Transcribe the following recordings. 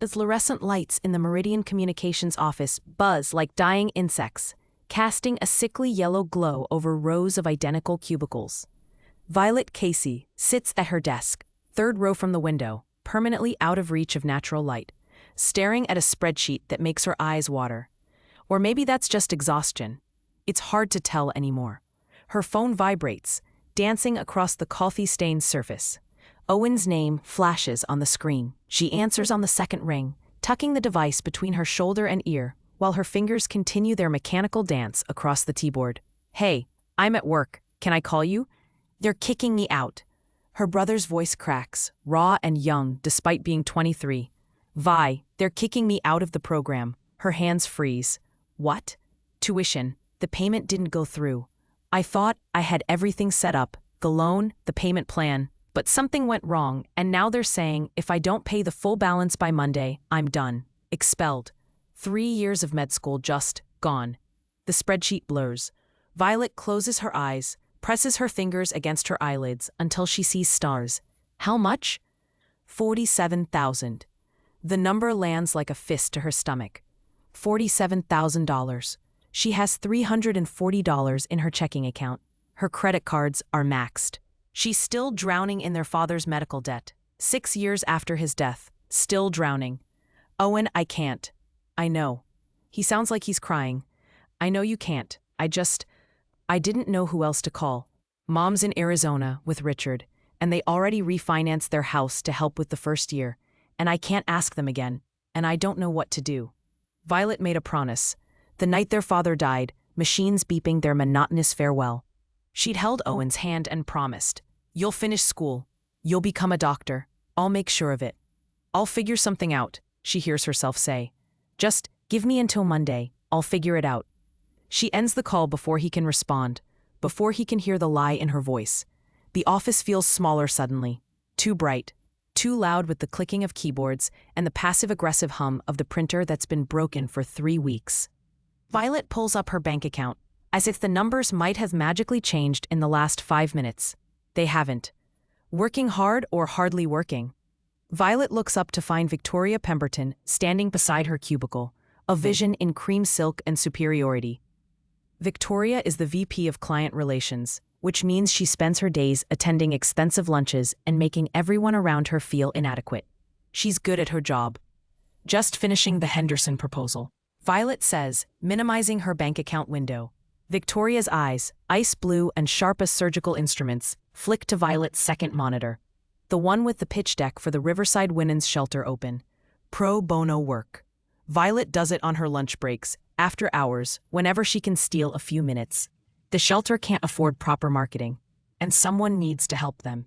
The fluorescent lights in the Meridian Communications office buzz like dying insects, casting a sickly yellow glow over rows of identical cubicles. Violet Casey sits at her desk, third row from the window, permanently out of reach of natural light, staring at a spreadsheet that makes her eyes water. Or maybe that's just exhaustion. It's hard to tell anymore. Her phone vibrates, dancing across the coffee-stained surface. Owen's name flashes on the screen. She answers on the second ring, tucking the device between her shoulder and ear, while her fingers continue their mechanical dance across the keyboard. "Hey, I'm at work. Can I call you?" "They're kicking me out." Her brother's voice cracks, raw and young despite being 23. "Vi, they're kicking me out of the program." Her hands freeze. "What?" "Tuition. The payment didn't go through. I thought I had everything set up, the loan, the payment plan, but something went wrong, and now they're saying if I don't pay the full balance by Monday, I'm done. Expelled. 3 years of med school just gone." The spreadsheet blurs. Violet closes her eyes, presses her fingers against her eyelids until she sees stars. "How much?" 47,000. The number lands like a fist to her stomach. $47,000. She has $340 in her checking account. Her credit cards are maxed. She's still drowning in their father's medical debt. 6 years after his death, still drowning. "Owen, I can't." "I know." He sounds like he's crying. "I know you can't. I didn't know who else to call. Mom's in Arizona with Richard, and they already refinanced their house to help with the first year, and I can't ask them again, and I don't know what to do." Violet made a promise. The night their father died, machines beeping their monotonous farewell. She'd held Owen's hand and promised, "You'll finish school. You'll become a doctor. I'll make sure of it. I'll figure something out," she hears herself say. "Just give me until Monday. I'll figure it out." She ends the call before he can respond, before he can hear the lie in her voice. The office feels smaller suddenly, too bright, too loud with the clicking of keyboards and the passive-aggressive hum of the printer that's been broken for 3 weeks. Violet pulls up her bank account, as if the numbers might have magically changed in the last 5 minutes. They haven't. Working hard or hardly working? Violet looks up to find Victoria Pemberton standing beside her cubicle, a vision in cream silk and superiority. Victoria is the VP of Client Relations, which means she spends her days attending expensive lunches and making everyone around her feel inadequate. She's good at her job. "Just finishing the Henderson proposal," Violet says, minimizing her bank account window. Victoria's eyes, ice blue and sharp as surgical instruments, flick to Violet's second monitor, the one with the pitch deck for the Riverside Women's Shelter open. Pro bono work. Violet does it on her lunch breaks, after hours, whenever she can steal a few minutes. The shelter can't afford proper marketing, and someone needs to help them.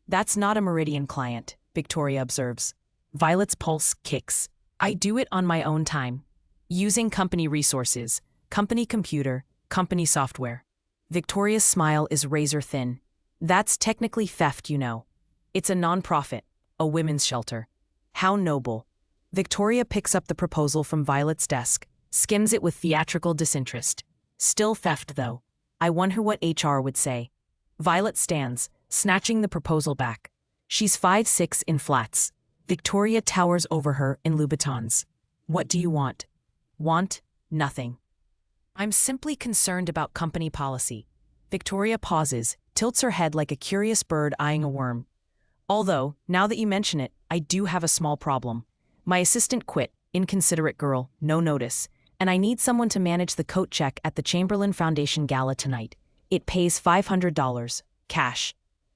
"That's not a Meridian client," Victoria observes. Violet's pulse kicks. "I do it on my own time. Using company resources, company computer, company software." Victoria's smile is razor thin. "That's technically theft, you know. It's a nonprofit, a women's shelter." "How noble." Victoria picks up the proposal from Violet's desk, skims it with theatrical disinterest. "Still theft, though. I wonder what HR would say." Violet stands, snatching the proposal back. She's 5'6" in flats. Victoria towers over her in Louboutins. "What do you want?" "Want? Nothing. I'm simply concerned about company policy." Victoria pauses, tilts her head like a curious bird eyeing a worm. "Although, now that you mention it, I do have a small problem. My assistant quit, inconsiderate girl, no notice, and I need someone to manage the coat check at the Chamberlain Foundation Gala tonight. It pays $500, cash.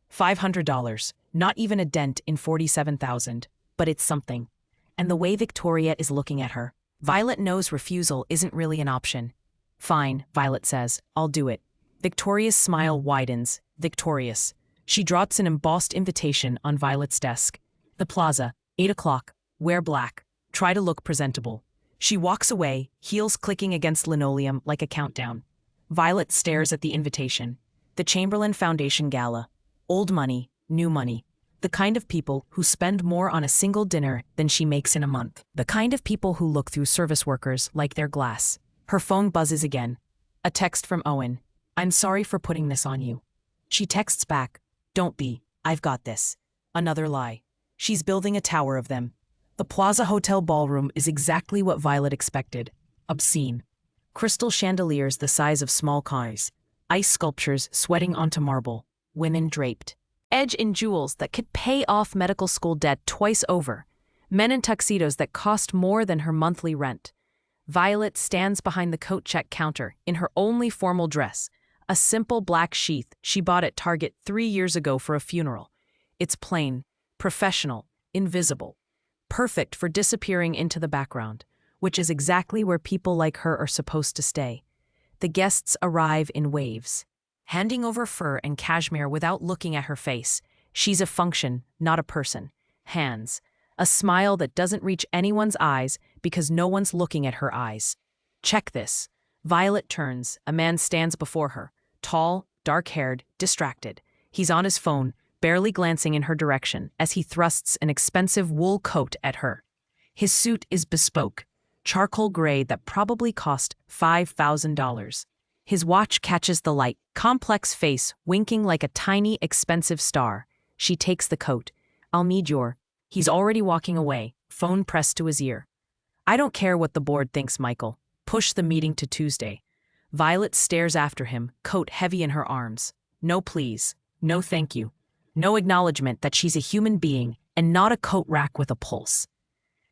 $500, not even a dent in 47,000, but it's something." And the way Victoria is looking at her, Violet knows refusal isn't really an option. "Fine," Violet says, "I'll do it." Victoria's smile widens, victorious. She drops an embossed invitation on Violet's desk. "The Plaza, 8 o'clock, wear black, try to look presentable." She walks away, heels clicking against linoleum like a countdown. Violet stares at the invitation. The Chamberlain Foundation Gala. Old money, new money. The kind of people who spend more on a single dinner than she makes in a month. The kind of people who look through service workers like they're glass. Her phone buzzes again. A text from Owen. "I'm sorry for putting this on you." She texts back, "Don't be, I've got this." Another lie. She's building a tower of them. The Plaza Hotel ballroom is exactly what Violet expected. Obscene. Crystal chandeliers the size of small cars. Ice sculptures sweating onto marble. Women draped. Edge in jewels that could pay off medical school debt twice over. Men in tuxedos that cost more than her monthly rent. Violet stands behind the coat check counter in her only formal dress, a simple black sheath she bought at Target 3 years ago for a funeral. It's plain, professional, invisible, perfect for disappearing into the background, which is exactly where people like her are supposed to stay. The guests arrive in waves, handing over fur and cashmere without looking at her face. She's a function, not a person. Hands. A smile that doesn't reach anyone's eyes because no one's looking at her eyes. Check this. Violet turns. A man stands before her. Tall, dark-haired, distracted. He's on his phone, barely glancing in her direction as he thrusts an expensive wool coat at her. His suit is bespoke, charcoal gray that probably cost $5,000. His watch catches the light, complex face winking like a tiny, expensive star. She takes the coat. "I'll need your..." He's already walking away, phone pressed to his ear. "I don't care what the board thinks, Michael. Push the meeting to Tuesday." Violet stares after him, coat heavy in her arms. No please. No thank you. No acknowledgement that she's a human being and not a coat rack with a pulse.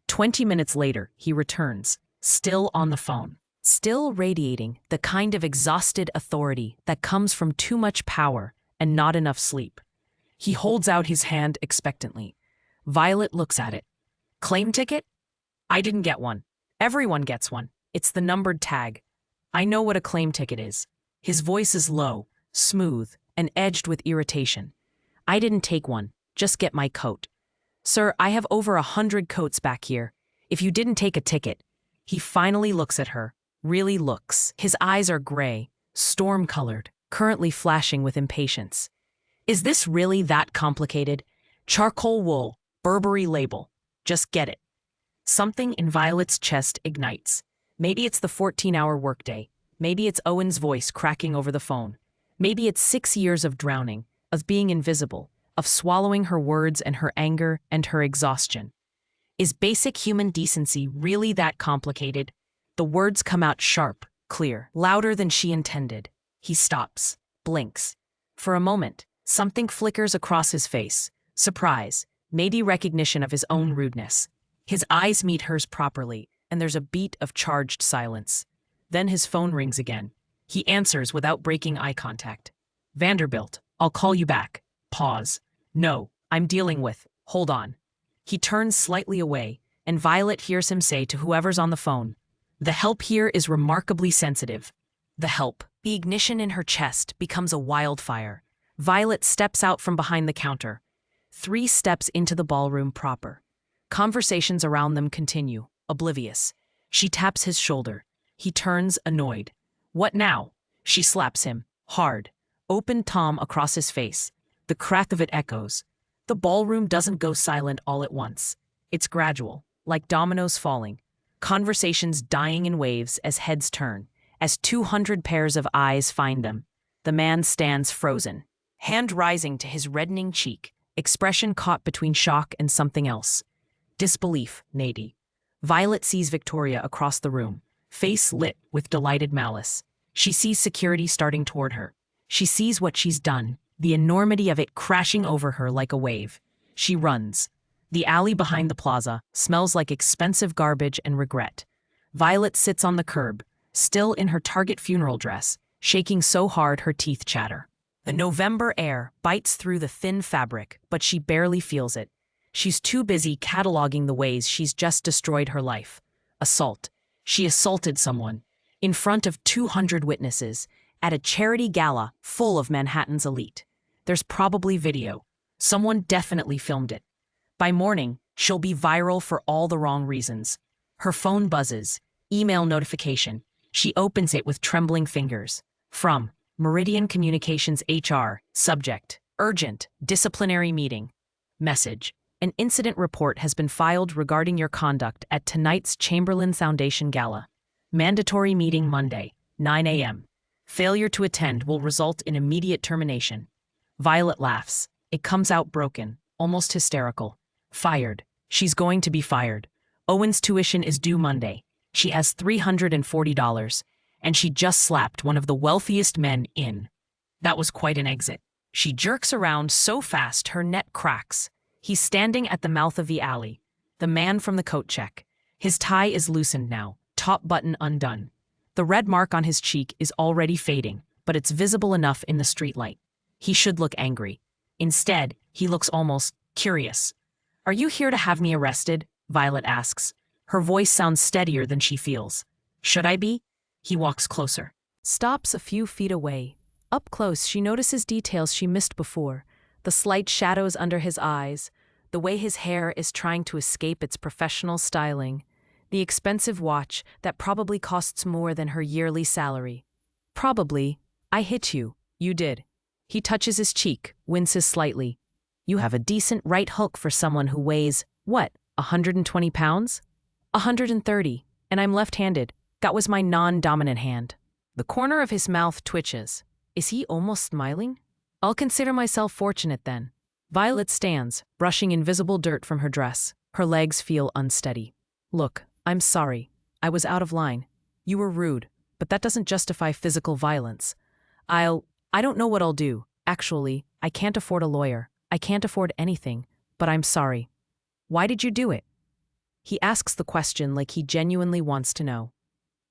20 minutes later, he returns, still on the phone, still radiating the kind of exhausted authority that comes from too much power and not enough sleep. He holds out his hand expectantly. Violet looks at it. "Claim ticket? I didn't get one. Everyone gets one. It's the numbered tag. I know what a claim ticket is." His voice is low, smooth, and edged with irritation. "I didn't take one. Just get my coat. Sir, I have over 100 coats back here. If you didn't take a ticket..." He finally looks at her. Really looks. His eyes are gray, storm-colored, currently flashing with impatience. "Is this really that complicated? Charcoal wool, Burberry label. Just get it." Something in Violet's chest ignites. Maybe it's the 14-hour workday. Maybe it's Owen's voice cracking over the phone. Maybe it's 6 years of drowning, of being invisible, of swallowing her words and her anger and her exhaustion. Is basic human decency really that complicated? The words come out sharp, clear, louder than she intended. He stops, blinks. For a moment, something flickers across his face. Surprise, maybe recognition of his own rudeness. His eyes meet hers properly, and there's a beat of charged silence. Then his phone rings again. He answers without breaking eye contact. "Vanderbilt, I'll call you back." Pause. "No, I'm dealing with..." "Hold on." He turns slightly away, and Violet hears him say to whoever's on the phone, "The help here is remarkably sensitive." The help. The ignition in her chest becomes a wildfire. Violet steps out from behind the counter. 3 steps into the ballroom proper. Conversations around them continue, oblivious. She taps his shoulder. He turns, annoyed. "What now?" She slaps him, hard. Open palm across his face. The crack of it echoes. The ballroom doesn't go silent all at once. It's gradual, like dominoes falling. Conversations dying in waves as heads turn, as 200 pairs of eyes find them. The man stands frozen, hand rising to his reddening cheek, expression caught between shock and something else. Disbelief, maybe. Violet sees Victoria across the room, face lit with delighted malice. She sees security starting toward her. She sees what she's done, the enormity of it crashing over her like a wave. She runs. The alley behind the plaza smells like expensive garbage and regret. Violet sits on the curb, still in her Target funeral dress, shaking so hard her teeth chatter. The November air bites through the thin fabric, but she barely feels it. She's too busy cataloging the ways she's just destroyed her life. Assault. She assaulted someone. In front of 200 witnesses, at a charity gala full of Manhattan's elite. There's probably video. Someone definitely filmed it. By morning, she'll be viral for all the wrong reasons. Her phone buzzes. Email notification. She opens it with trembling fingers. From Meridian Communications HR. Subject: urgent, disciplinary meeting. Message: an incident report has been filed regarding your conduct at tonight's Chamberlain Foundation Gala. Mandatory meeting Monday, 9 a.m. Failure to attend will result in immediate termination. Violet laughs. It comes out broken, almost hysterical. Fired. She's going to be fired. Owen's tuition is due Monday. She has $340, and she just slapped one of the wealthiest men in. That was quite an exit. She jerks around so fast her neck cracks. He's standing at the mouth of the alley. The man from the coat check. His tie is loosened now, top button undone. The red mark on his cheek is already fading, but it's visible enough in the streetlight. He should look angry. Instead, he looks almost curious. "Are you here to have me arrested?" Violet asks. Her voice sounds steadier than she feels. "Should I be?" He walks closer. Stops a few feet away. Up close, she notices details she missed before. The slight shadows under his eyes, the way his hair is trying to escape its professional styling, the expensive watch that probably costs more than her yearly salary. "Probably. I hit you." "You did." He touches his cheek, winces slightly. "You have a decent right hook for someone who weighs, what, 120 pounds? 130, and I'm left-handed. That was my non-dominant hand." The corner of his mouth twitches. Is he almost smiling? "I'll consider myself fortunate then." Violet stands, brushing invisible dirt from her dress. Her legs feel unsteady. "Look, I'm sorry. I was out of line. You were rude, but that doesn't justify physical violence. I don't know what I'll do. Actually, I can't afford a lawyer. I can't afford anything, but I'm sorry." "Why did you do it?" He asks the question like he genuinely wants to know.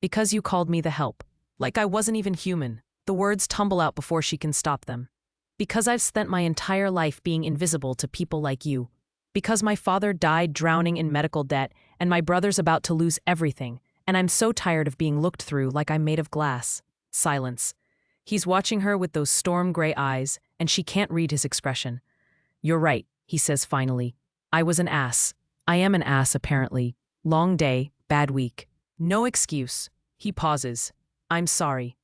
"Because you called me the help. Like I wasn't even human." The words tumble out before she can stop them. "Because I've spent my entire life being invisible to people like you. Because my father died drowning in medical debt, and my brother's about to lose everything, and I'm so tired of being looked through like I'm made of glass." Silence. He's watching her with those storm-gray eyes, and she can't read his expression. "You're right," he says finally. "I was an ass. I am an ass, apparently. Long day, bad week. No excuse." He pauses. "I'm sorry."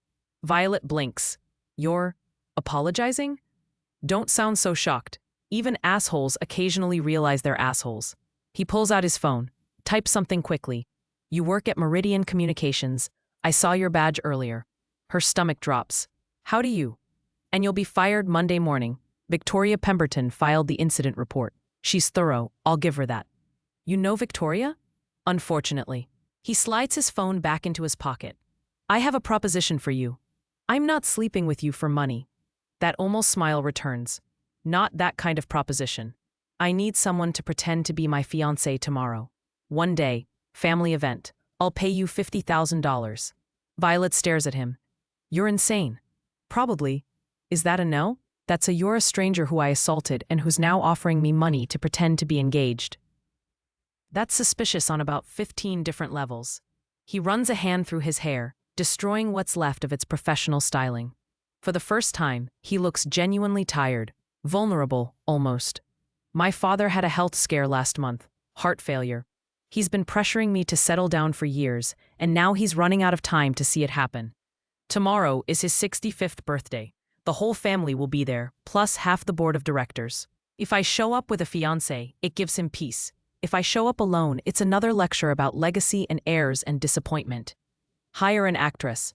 Violet blinks. "You're apologizing?" Don't sound so shocked. Even assholes occasionally realize they're assholes. He pulls out his phone, types something quickly. "You work at Meridian Communications. I saw your badge earlier." Her stomach drops. "How do you?" "And you'll be fired Monday morning." Victoria Pemberton filed the incident report. She's thorough, I'll give her that. "You know Victoria?" "Unfortunately." He slides his phone back into his pocket. "I have a proposition for you. I'm not sleeping with you for money." That almost smile returns. "Not that kind of proposition. I need someone to pretend to be my fiancé tomorrow. One day, family event. I'll pay you $50,000. Violet stares at him. "You're insane." "Probably. Is that a no?" "That's a you're a stranger who I assaulted and who's now offering me money to pretend to be engaged." That's suspicious on about 15 different levels. He runs a hand through his hair, destroying what's left of its professional styling. For the first time, he looks genuinely tired, vulnerable, almost. "My father had a health scare last month, heart failure. He's been pressuring me to settle down for years, and now he's running out of time to see it happen. Tomorrow is his 65th birthday. The whole family will be there, plus half the board of directors. If I show up with a fiancé, it gives him peace. If I show up alone, it's another lecture about legacy and heirs and disappointment. Hire an actress.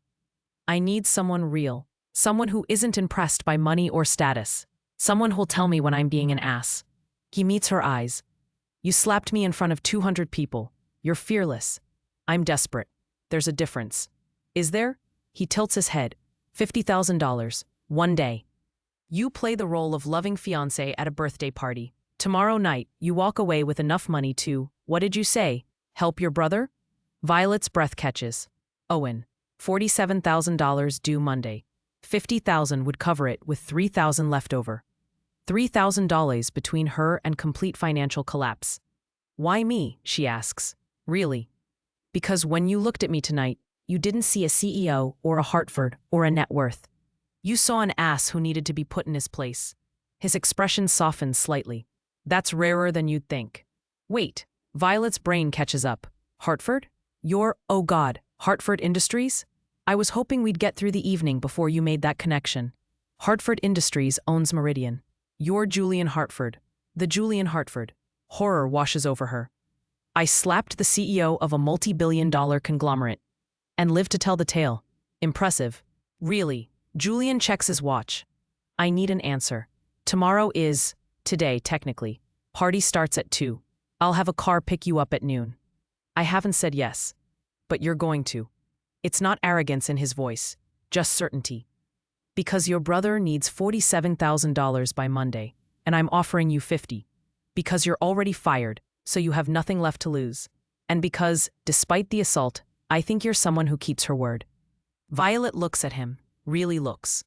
I need someone real. Someone who isn't impressed by money or status. Someone who'll tell me when I'm being an ass." He meets her eyes. "You slapped me in front of 200 people. You're fearless. I'm desperate. There's a difference." "Is there?" He tilts his head. $50,000. One day. You play the role of loving fiancé at a birthday party. Tomorrow night, you walk away with enough money to, what did you say, help your brother? Violet's breath catches. Owen. $47,000 due Monday. $50,000 would cover it with $3,000 left over. $3,000 between her and complete financial collapse. "Why me?" she asks. "Really?" "Because when you looked at me tonight, you didn't see a CEO or a Hartford or a net worth. You saw an ass who needed to be put in his place." His expression softens slightly. "That's rarer than you'd think." "Wait." Violet's brain catches up. "Hartford? Oh God, Hartford Industries? I was hoping we'd get through the evening before you made that connection. Hartford Industries owns Meridian. You're Julian Hartford. The Julian Hartford." Horror washes over her. "I slapped the CEO of a multi-billion-dollar conglomerate. And lived to tell the tale. Impressive." "Really?" Julian checks his watch. "I need an answer. Tomorrow is, today technically. Party starts at 2. I'll have a car pick you up at noon. I haven't said yes, but you're going to. It's not arrogance in his voice, just certainty. Because your brother needs $47,000 by Monday, and I'm offering you 50. Because you're already fired, so you have nothing left to lose. And because, despite the assault, I think you're someone who keeps her word. Violet looks at him, really looks.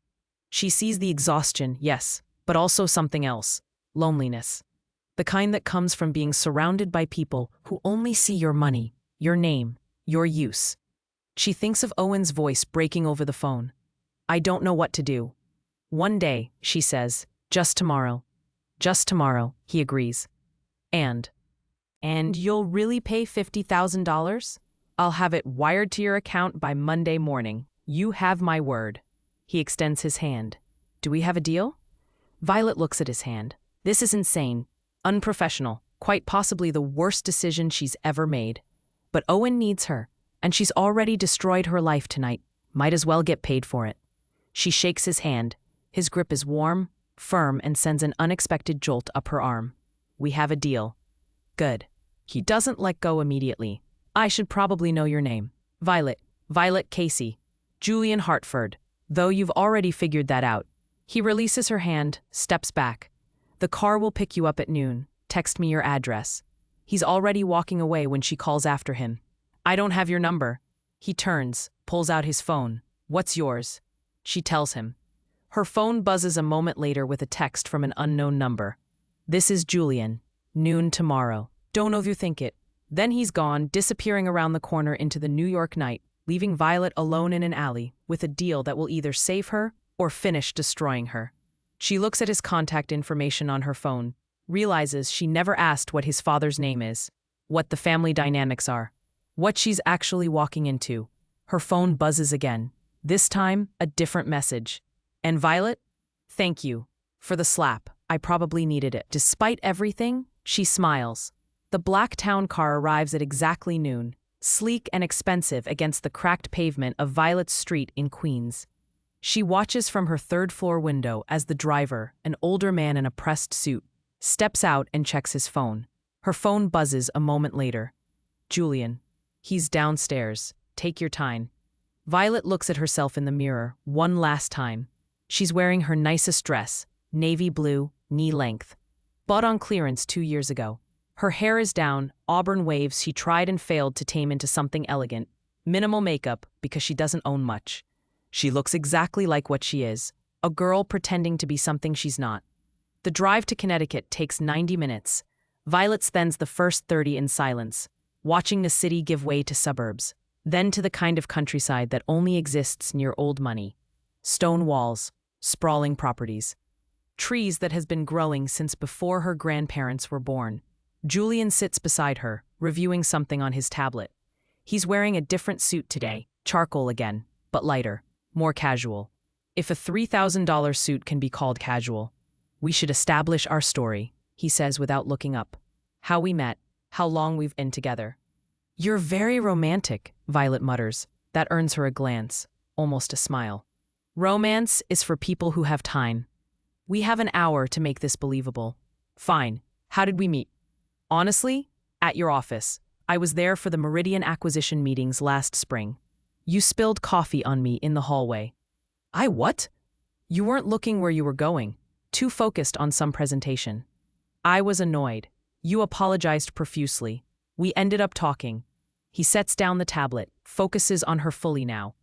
She sees the exhaustion, yes, but also something else, loneliness. The kind that comes from being surrounded by people who only see your money, your name, your use. She thinks of Owen's voice breaking over the phone. I don't know what to do. One day, she says, just tomorrow. Just tomorrow, he agrees. And you'll really pay $50,000? I'll have it wired to your account by Monday morning. You have my word. He extends his hand. Do we have a deal? Violet looks at his hand. This is insane, unprofessional, quite possibly the worst decision she's ever made. But Owen needs her, and she's already destroyed her life tonight. Might as well get paid for it. She shakes his hand. His grip is warm, firm, and sends an unexpected jolt up her arm. We have a deal. Good. He doesn't let go immediately. I should probably know your name. Violet. Violet Casey. Julian Hartford. Though you've already figured that out. He releases her hand, steps back. The car will pick you up at noon. Text me your address. He's already walking away when she calls after him. I don't have your number. He turns, pulls out his phone. What's yours? She tells him. Her phone buzzes a moment later with a text from an unknown number. This is Julian. Noon tomorrow. Don't overthink it. Then he's gone, disappearing around the corner into the New York night, leaving Violet alone in an alley with a deal that will either save her or finish destroying her. She looks at his contact information on her phone, realizes she never asked what his father's name is, what the family dynamics are, what she's actually walking into. Her phone buzzes again. This time, a different message. And Violet? Thank you. For the slap. I probably needed it. Despite everything, she smiles. The black town car arrives at exactly noon, sleek and expensive against the cracked pavement of Violet's Street in Queens. She watches from her third-floor window as the driver, an older man in a pressed suit, steps out and checks his phone. Her phone buzzes a moment later. Julian. He's downstairs. Take your time. Violet looks at herself in the mirror, one last time. She's wearing her nicest dress, navy blue, knee-length. Bought on clearance 2 years ago. Her hair is down, auburn waves she tried and failed to tame into something elegant. Minimal makeup, because she doesn't own much. She looks exactly like what she is, a girl pretending to be something she's not. The drive to Connecticut takes 90 minutes. Violet spends the first 30 in silence, watching the city give way to suburbs, then to the kind of countryside that only exists near old money. Stone walls, sprawling properties. Trees that has been growing since before her grandparents were born. Julian sits beside her, reviewing something on his tablet. He's wearing a different suit today, charcoal again, but lighter, more casual. If a $3,000 suit can be called casual. We should establish our story, he says without looking up. How we met, how long we've been together. You're very romantic, Violet mutters. That earns her a glance, almost a smile. Romance is for people who have time. We have an hour to make this believable. Fine. How did we meet? Honestly, at your office. I was there for the Meridian acquisition meetings last spring. You spilled coffee on me in the hallway. I what? You weren't looking where you were going, too focused on some presentation. I was annoyed. You apologized profusely. We ended up talking. He sets down the tablet, focuses on her fully now.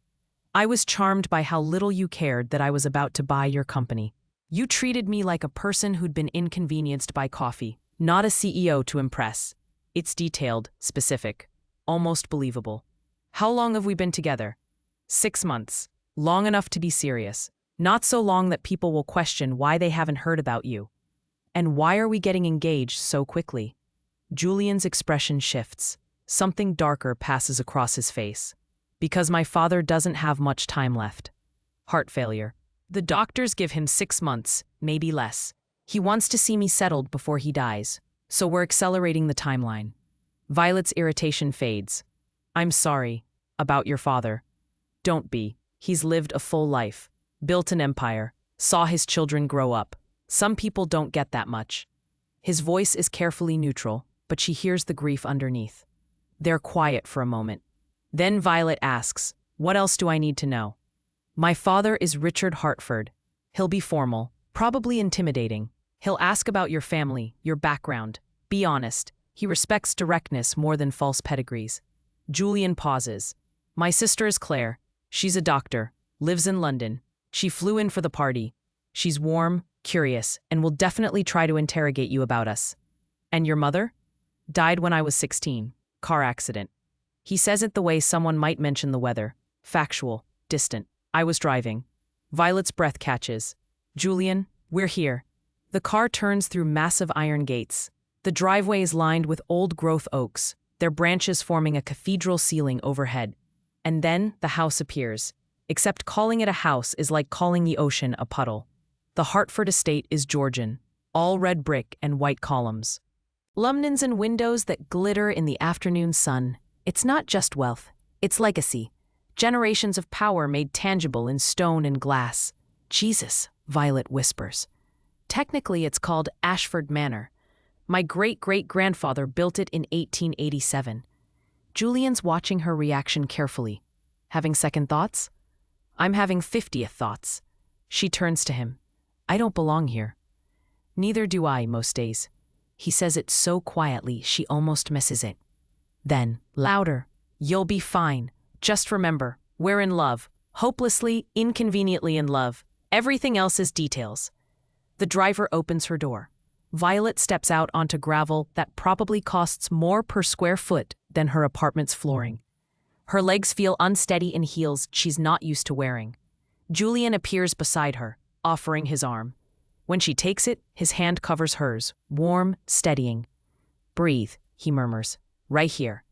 I was charmed by how little you cared that I was about to buy your company. You treated me like a person who'd been inconvenienced by coffee, not a CEO to impress. It's detailed, specific, almost believable. How long have we been together? 6 months. Long enough to be serious. Not so long that people will question why they haven't heard about you. And why are we getting engaged so quickly? Julian's expression shifts. Something darker passes across his face. Because my father doesn't have much time left. Heart failure. The doctors give him 6 months, maybe less. He wants to see me settled before he dies, so we're accelerating the timeline. Violet's irritation fades. I'm sorry. About your father. Don't be. He's lived a full life. Built an empire. Saw his children grow up. Some people don't get that much. His voice is carefully neutral. but she hears the grief underneath. They're quiet for a moment. Then Violet asks, "What else do I need to know?" "My father is Richard Hartford. He'll be formal, probably intimidating. He'll ask about your family, your background. Be honest. He respects directness more than false pedigrees." Julian pauses. "My sister is Claire. She's a doctor, lives in London. She flew in for the party. She's warm, curious, and will definitely try to interrogate you about us." "And your mother?" "Died when I was 16. Car accident." He says it the way someone might mention the weather. Factual, distant. "I was driving." Violet's breath catches. "Julian, we're here." The car turns through massive iron gates. The driveway is lined with old-growth oaks, their branches forming a cathedral ceiling overhead. And then the house appears. Except calling it a house is like calling the ocean a puddle. The Hartford estate is Georgian, all red brick and white columns. Lumnins and windows that glitter in the afternoon sun. It's not just wealth, it's legacy. Generations of power made tangible in stone and glass. "Jesus," Violet whispers. "Technically it's called Ashford Manor. My great-great-grandfather built it in 1887. Julian's watching her reaction carefully. Having second thoughts? "I'm having 50th thoughts." She turns to him. "I don't belong here." "Neither do I most days." He says it so quietly she almost misses it. Then, louder, "You'll be fine. Just remember, we're in love. Hopelessly, inconveniently in love. Everything else is details." The driver opens her door. Violet steps out onto gravel that probably costs more per square foot than her apartment's flooring. Her legs feel unsteady in heels she's not used to wearing. Julian appears beside her, offering his arm. When she takes it, his hand covers hers, warm, steadying. "Breathe," he murmurs. "Right here."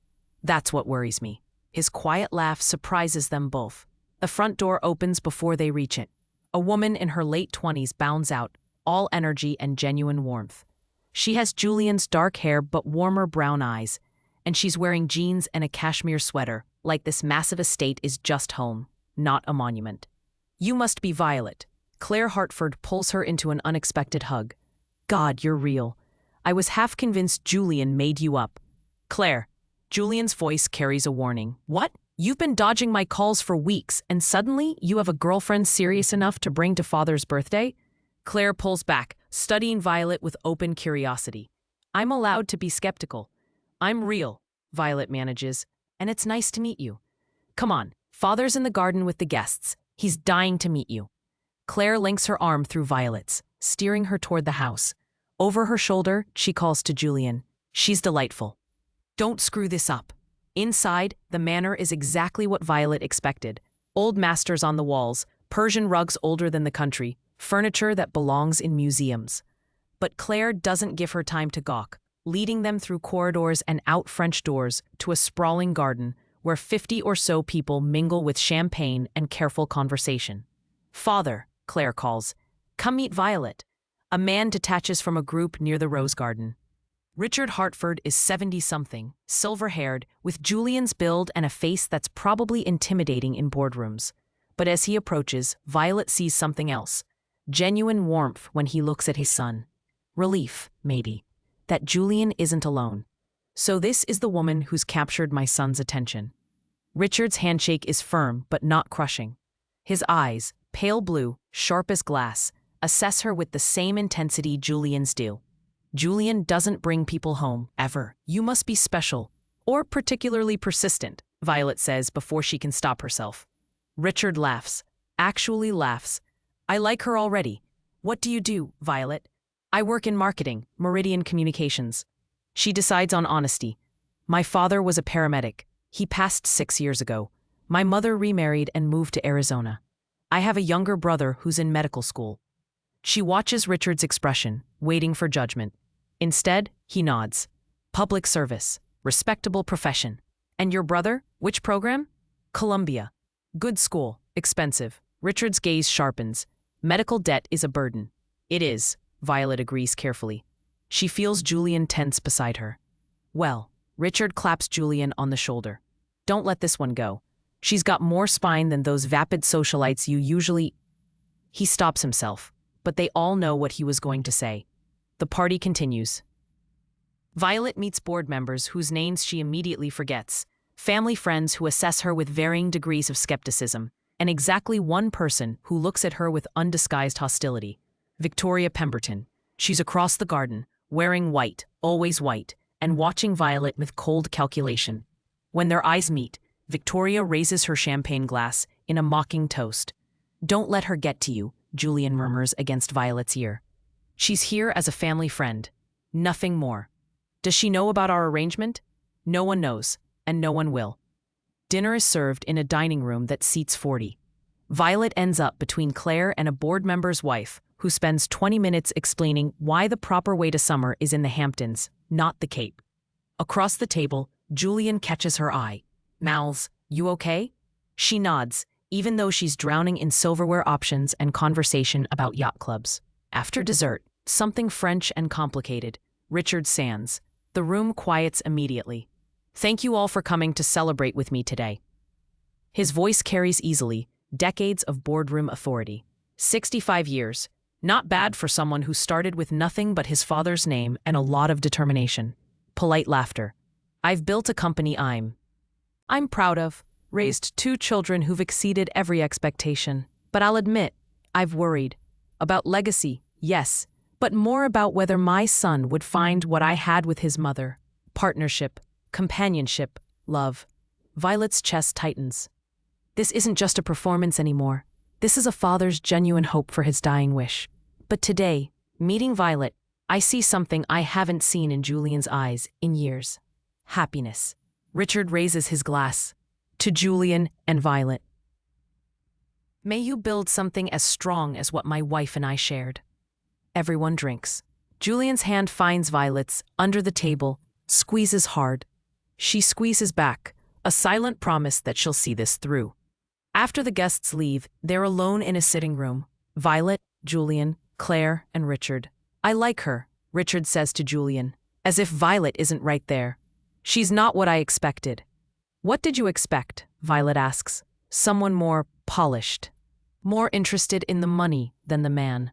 "That's what worries me." His quiet laugh surprises them both. The front door opens before they reach it. A woman in her late 20s bounds out, all energy and genuine warmth. She has Julian's dark hair but warmer brown eyes, and she's wearing jeans and a cashmere sweater, like this massive estate is just home, not a monument. "You must be Violet." Claire Hartford pulls her into an unexpected hug. "God, you're real. I was half convinced Julian made you up." "Claire." Julian's voice carries a warning. "What? You've been dodging my calls for weeks, and suddenly you have a girlfriend serious enough to bring to father's birthday?" Claire pulls back, studying Violet with open curiosity. "I'm allowed to be skeptical." "I'm real," Violet manages, "and it's nice to meet you." "Come on, father's in the garden with the guests. He's dying to meet you." Claire links her arm through Violet's, steering her toward the house. Over her shoulder, she calls to Julian. "She's delightful. Don't screw this up." Inside, the manor is exactly what Violet expected. Old masters on the walls, Persian rugs older than the country, furniture that belongs in museums. But Claire doesn't give her time to gawk, leading them through corridors and out French doors to a sprawling garden where 50 or so people mingle with champagne and careful conversation. "Father," Claire calls, "come meet Violet." A man detaches from a group near the rose garden. Richard Hartford is 70-something, silver-haired, with Julian's build and a face that's probably intimidating in boardrooms. But as he approaches, Violet sees something else. Genuine warmth when he looks at his son. Relief, maybe, that Julian isn't alone. So this is the woman who's captured my son's attention. Richard's handshake is firm but not crushing. His eyes, pale blue, sharp as glass, assess her with the same intensity Julian's do. "Julian doesn't bring people home, ever. You must be special, or particularly persistent," Violet says before she can stop herself. Richard laughs, actually laughs. "I like her already." "What do you do, Violet?" "I work in marketing, Meridian Communications." She decides on honesty. "My father was a paramedic. He passed 6 years ago. My mother remarried and moved to Arizona. I have a younger brother who's in medical school." She watches Richard's expression, waiting for judgment. Instead, he nods. "Public service. Respectable profession. And your brother? Which program?" "Columbia." "Good school. Expensive." Richard's gaze sharpens. "Medical debt is a burden." "It is," Violet agrees carefully. She feels Julian tense beside her. "Well," Richard claps Julian on the shoulder. "Don't let this one go. She's got more spine than those vapid socialites you usually—" He stops himself, but they all know what he was going to say. The party continues. Violet meets board members whose names she immediately forgets, family friends who assess her with varying degrees of skepticism, and exactly one person who looks at her with undisguised hostility. Victoria Pemberton. She's across the garden, wearing white, always white, and watching Violet with cold calculation. When their eyes meet, Victoria raises her champagne glass in a mocking toast. "Don't let her get to you," Julian murmurs against Violet's ear. "She's here as a family friend. Nothing more. Does she know about our arrangement? No one knows, and no one will." Dinner is served in a dining room that seats 40. Violet ends up between Claire and a board member's wife, who spends 20 minutes explaining why the proper way to summer is in the Hamptons, not the Cape. Across the table, Julian catches her eye. Mouths, "You okay?" She nods, even though she's drowning in silverware options and conversation about yacht clubs. After dessert, something French and complicated, Richard Sands. The room quiets immediately. "Thank you all for coming to celebrate with me today." His voice carries easily, decades of boardroom authority. 65 years. Not bad for someone who started with nothing but his father's name and a lot of determination. Polite laughter. "I've built a company I'm proud of, raised 2 children who've exceeded every expectation. But I'll admit, I've worried. About legacy, yes, but more about whether my son would find what I had with his mother. Partnership, companionship, love." Violet's chest tightens. This isn't just a performance anymore. This is a father's genuine hope for his dying wish. But today, meeting Violet, I see something I haven't seen in Julian's eyes in years. Happiness. Richard raises his glass. To Julian and Violet. "May you build something as strong as what my wife and I shared." Everyone drinks. Julian's hand finds Violet's under the table, squeezes hard. She squeezes back, a silent promise that she'll see this through. After the guests leave, they're alone in a sitting room. Violet, Julian, Claire, and Richard. "I like her," Richard says to Julian, as if Violet isn't right there. "She's not what I expected." "What did you expect?" Violet asks. "Someone more polished. More interested in the money than the man."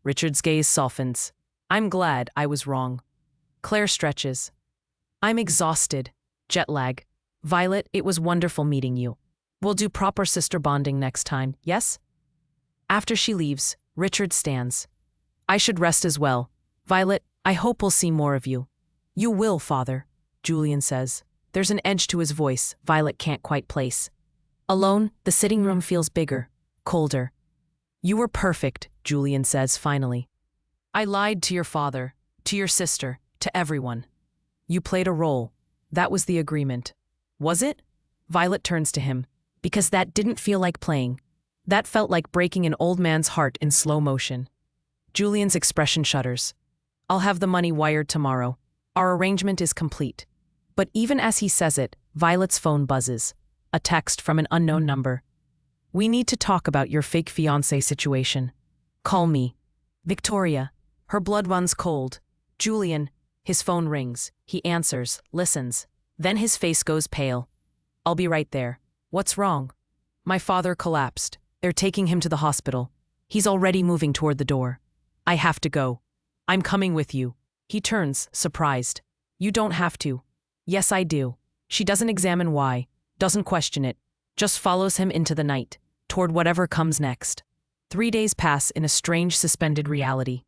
Richard's gaze softens. "I'm glad I was wrong." Claire stretches. "I'm exhausted. Jet lag. Violet, it was wonderful meeting you. We'll do proper sister bonding next time, yes?" After she leaves, Richard stands. "I should rest as well. Violet, I hope we'll see more of you." "You will, father," Julian says. There's an edge to his voice Violet can't quite place. Alone, the sitting room feels bigger, colder. "You were perfect," Julian says finally. "I lied to your father, to your sister, to everyone. You played a role. That was the agreement." "Was it?" Violet turns to him. "Because that didn't feel like playing. That felt like breaking an old man's heart in slow motion." Julian's expression shudders. "I'll have the money wired tomorrow. Our arrangement is complete." But even as he says it, Violet's phone buzzes. A text from an unknown number. "We need to talk about your fake fiancé situation. Call me." Victoria. Her blood runs cold. "Julian." His phone rings. He answers, listens. Then his face goes pale. "I'll be right there." "What's wrong?" "My father collapsed. They're taking him to the hospital. He's already moving toward the door. I have to go." "I'm coming with you." He turns, surprised. "You don't have to." "Yes, I do." She doesn't examine why, doesn't question it, just follows him into the night, toward whatever comes next. 3 days pass in a strange suspended reality.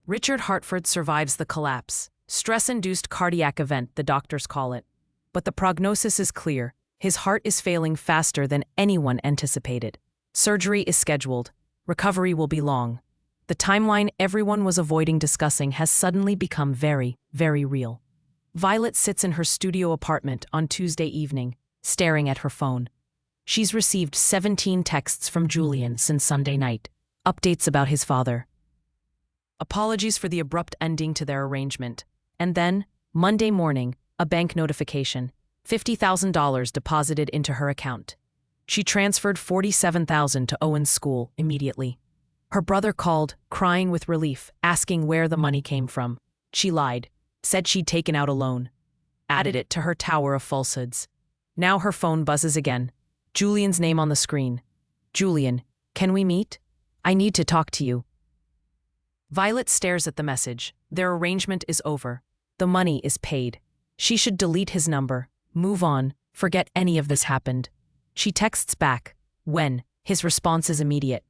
Richard Hartford survives the collapse. Stress-induced cardiac event, the doctors call it. But the prognosis is clear. His heart is failing faster than anyone anticipated. Surgery is scheduled. Recovery will be long. The timeline everyone was avoiding discussing has suddenly become very, very real. Violet sits in her studio apartment on Tuesday evening, staring at her phone. She's received 17 texts from Julian since Sunday night, updates about his father. Apologies for the abrupt ending to their arrangement. And then, Monday morning, a bank notification, $50,000 deposited into her account. She transferred $47,000 to Owen's school immediately. Her brother called, crying with relief, asking where the money came from. She lied, said she'd taken out a loan, added it to her tower of falsehoods. Now her phone buzzes again. Julian's name on the screen. "Julian, can we meet? I need to talk to you." Violet stares at the message. Their arrangement is over. The money is paid. She should delete his number, move on, forget any of this happened. She texts back. When? His response is immediate.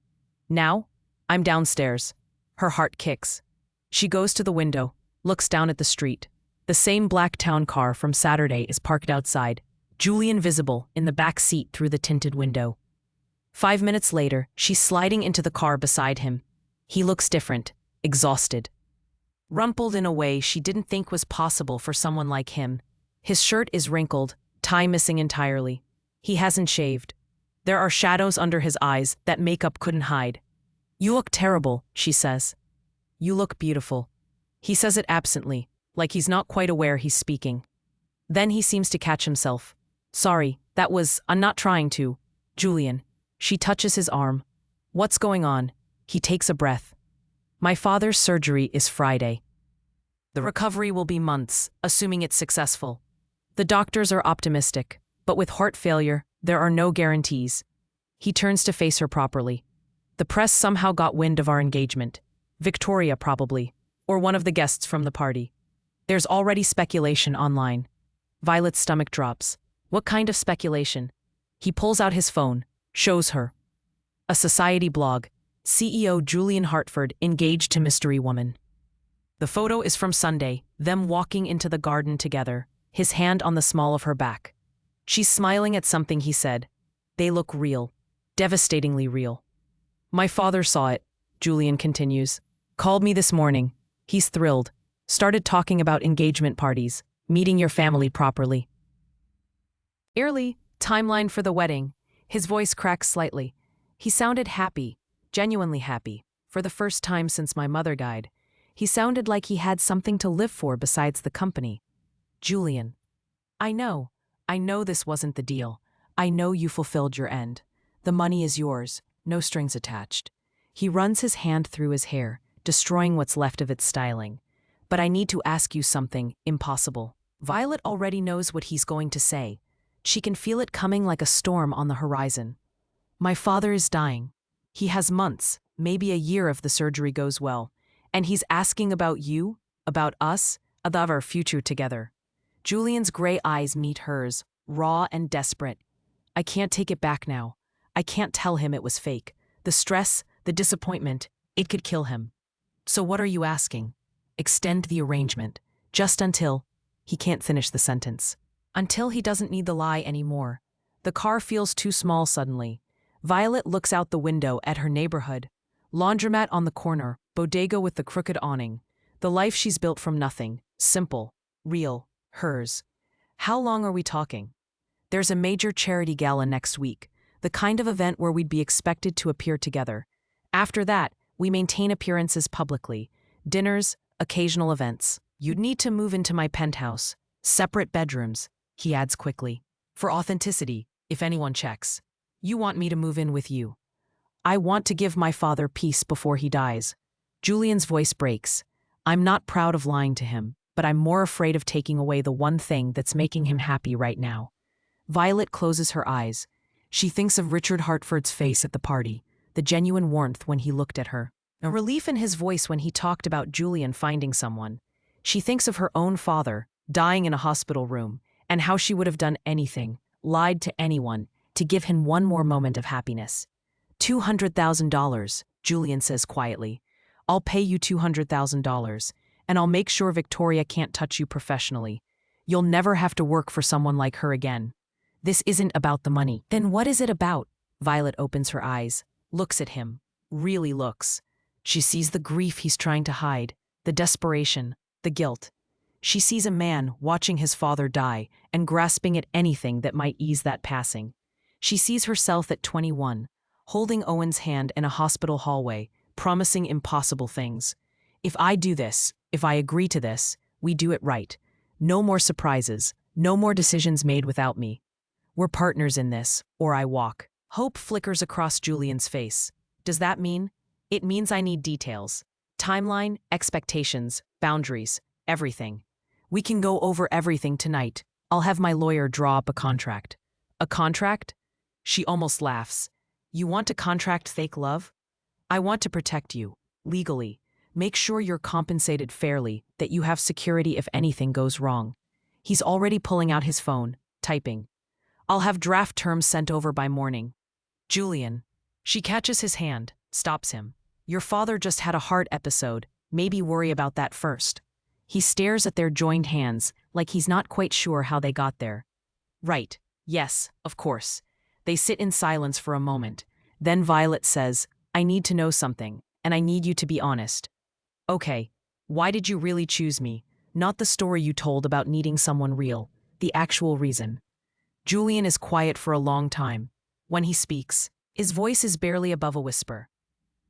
Now? I'm downstairs. Her heart kicks. She goes to the window, looks down at the street. The same black town car from Saturday is parked outside, Julian visible in the back seat through the tinted window. 5 minutes later, she's sliding into the car beside him. He looks different, exhausted. Rumpled in a way she didn't think was possible for someone like him. His shirt is wrinkled, tie missing entirely. He hasn't shaved. There are shadows under his eyes that makeup couldn't hide. You look terrible, she says. You look beautiful. He says it absently, like he's not quite aware he's speaking. Then he seems to catch himself. Sorry, I'm not trying to. Julian. She touches his arm. What's going on? He takes a breath. My father's surgery is Friday. The recovery will be months, assuming it's successful. The doctors are optimistic, but with heart failure, there are no guarantees. He turns to face her properly. The press somehow got wind of our engagement. Victoria, probably, or one of the guests from the party. There's already speculation online. Violet's stomach drops. What kind of speculation? He pulls out his phone, shows her. A society blog. CEO Julian Hartford engaged to mystery woman. The photo is from Sunday, them walking into the garden together, his hand on the small of her back. She's smiling at something he said. They look real. Devastatingly real. My father saw it, Julian continues. Called me this morning. He's thrilled. Started talking about engagement parties, meeting your family properly. Early, timeline for the wedding. His voice cracks slightly. He sounded happy, genuinely happy, for the first time since my mother died. He sounded like he had something to live for besides the company. Julian. I know this wasn't the deal. I know you fulfilled your end. The money is yours, no strings attached. He runs his hand through his hair, destroying what's left of its styling. But I need to ask you something impossible. Violet already knows what he's going to say. She can feel it coming like a storm on the horizon. My father is dying. He has months, maybe a year if the surgery goes well. And he's asking about you, about us, about our future together. Julian's gray eyes meet hers, raw and desperate. I can't take it back now. I can't tell him it was fake. The stress, the disappointment, it could kill him. So what are you asking? Extend the arrangement. Just until... He can't finish the sentence. Until he doesn't need the lie anymore. The car feels too small suddenly. Violet looks out the window at her neighborhood. Laundromat on the corner, bodega with the crooked awning. The life she's built from nothing. Simple. Real. Hers. How long are we talking? There's a major charity gala next week. The kind of event where we'd be expected to appear together. After that, we maintain appearances publicly. Dinners, occasional events. You'd need to move into my penthouse. Separate bedrooms, he adds quickly. For authenticity, if anyone checks. You want me to move in with you. I want to give my father peace before he dies. Julian's voice breaks. I'm not proud of lying to him, but I'm more afraid of taking away the one thing that's making him happy right now. Violet closes her eyes. She thinks of Richard Hartford's face at the party, the genuine warmth when he looked at her. A relief in his voice when he talked about Julian finding someone. She thinks of her own father, dying in a hospital room, and how she would have done anything, lied to anyone, to give him one more moment of happiness. $200,000, Julian says quietly. I'll pay you $200,000, and I'll make sure Victoria can't touch you professionally. You'll never have to work for someone like her again. This isn't about the money. Then what is it about? Violet opens her eyes, looks at him, really looks. She sees the grief he's trying to hide, the desperation, the guilt. She sees a man watching his father die and grasping at anything that might ease that passing. She sees herself at 21, holding Owen's hand in a hospital hallway, promising impossible things. If I do this, if I agree to this, we do it right. No more surprises, no more decisions made without me. We're partners in this, or I walk. Hope flickers across Julian's face. Does that mean? It means I need details. Timeline, expectations, boundaries, everything. We can go over everything tonight. I'll have my lawyer draw up a contract. A contract? She almost laughs. You want to contract fake love? I want to protect you, legally. Make sure you're compensated fairly, that you have security if anything goes wrong. He's already pulling out his phone, typing. I'll have draft terms sent over by morning. Julian. She catches his hand, stops him. Your father just had a heart episode, maybe worry about that first. He stares at their joined hands, like he's not quite sure how they got there. Right, yes, of course. They sit in silence for a moment. Then Violet says, I need to know something, and I need you to be honest. Okay, why did you really choose me? Not the story you told about needing someone real, the actual reason. Julian is quiet for a long time. When he speaks, his voice is barely above a whisper.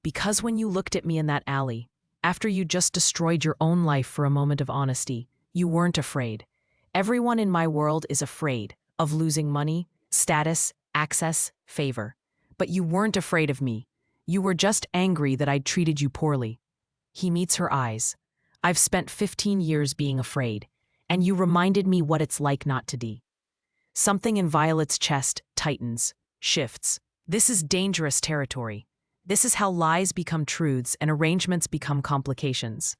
Because when you looked at me in that alley, after you just destroyed your own life for a moment of honesty, you weren't afraid. Everyone in my world is afraid of losing money, status, access, favor. But you weren't afraid of me. You were just angry that I'd treated you poorly. He meets her eyes. I've spent 15 years being afraid, and you reminded me what it's like not to be. Something in Violet's chest tightens, shifts. This is dangerous territory. This is how lies become truths and arrangements become complications.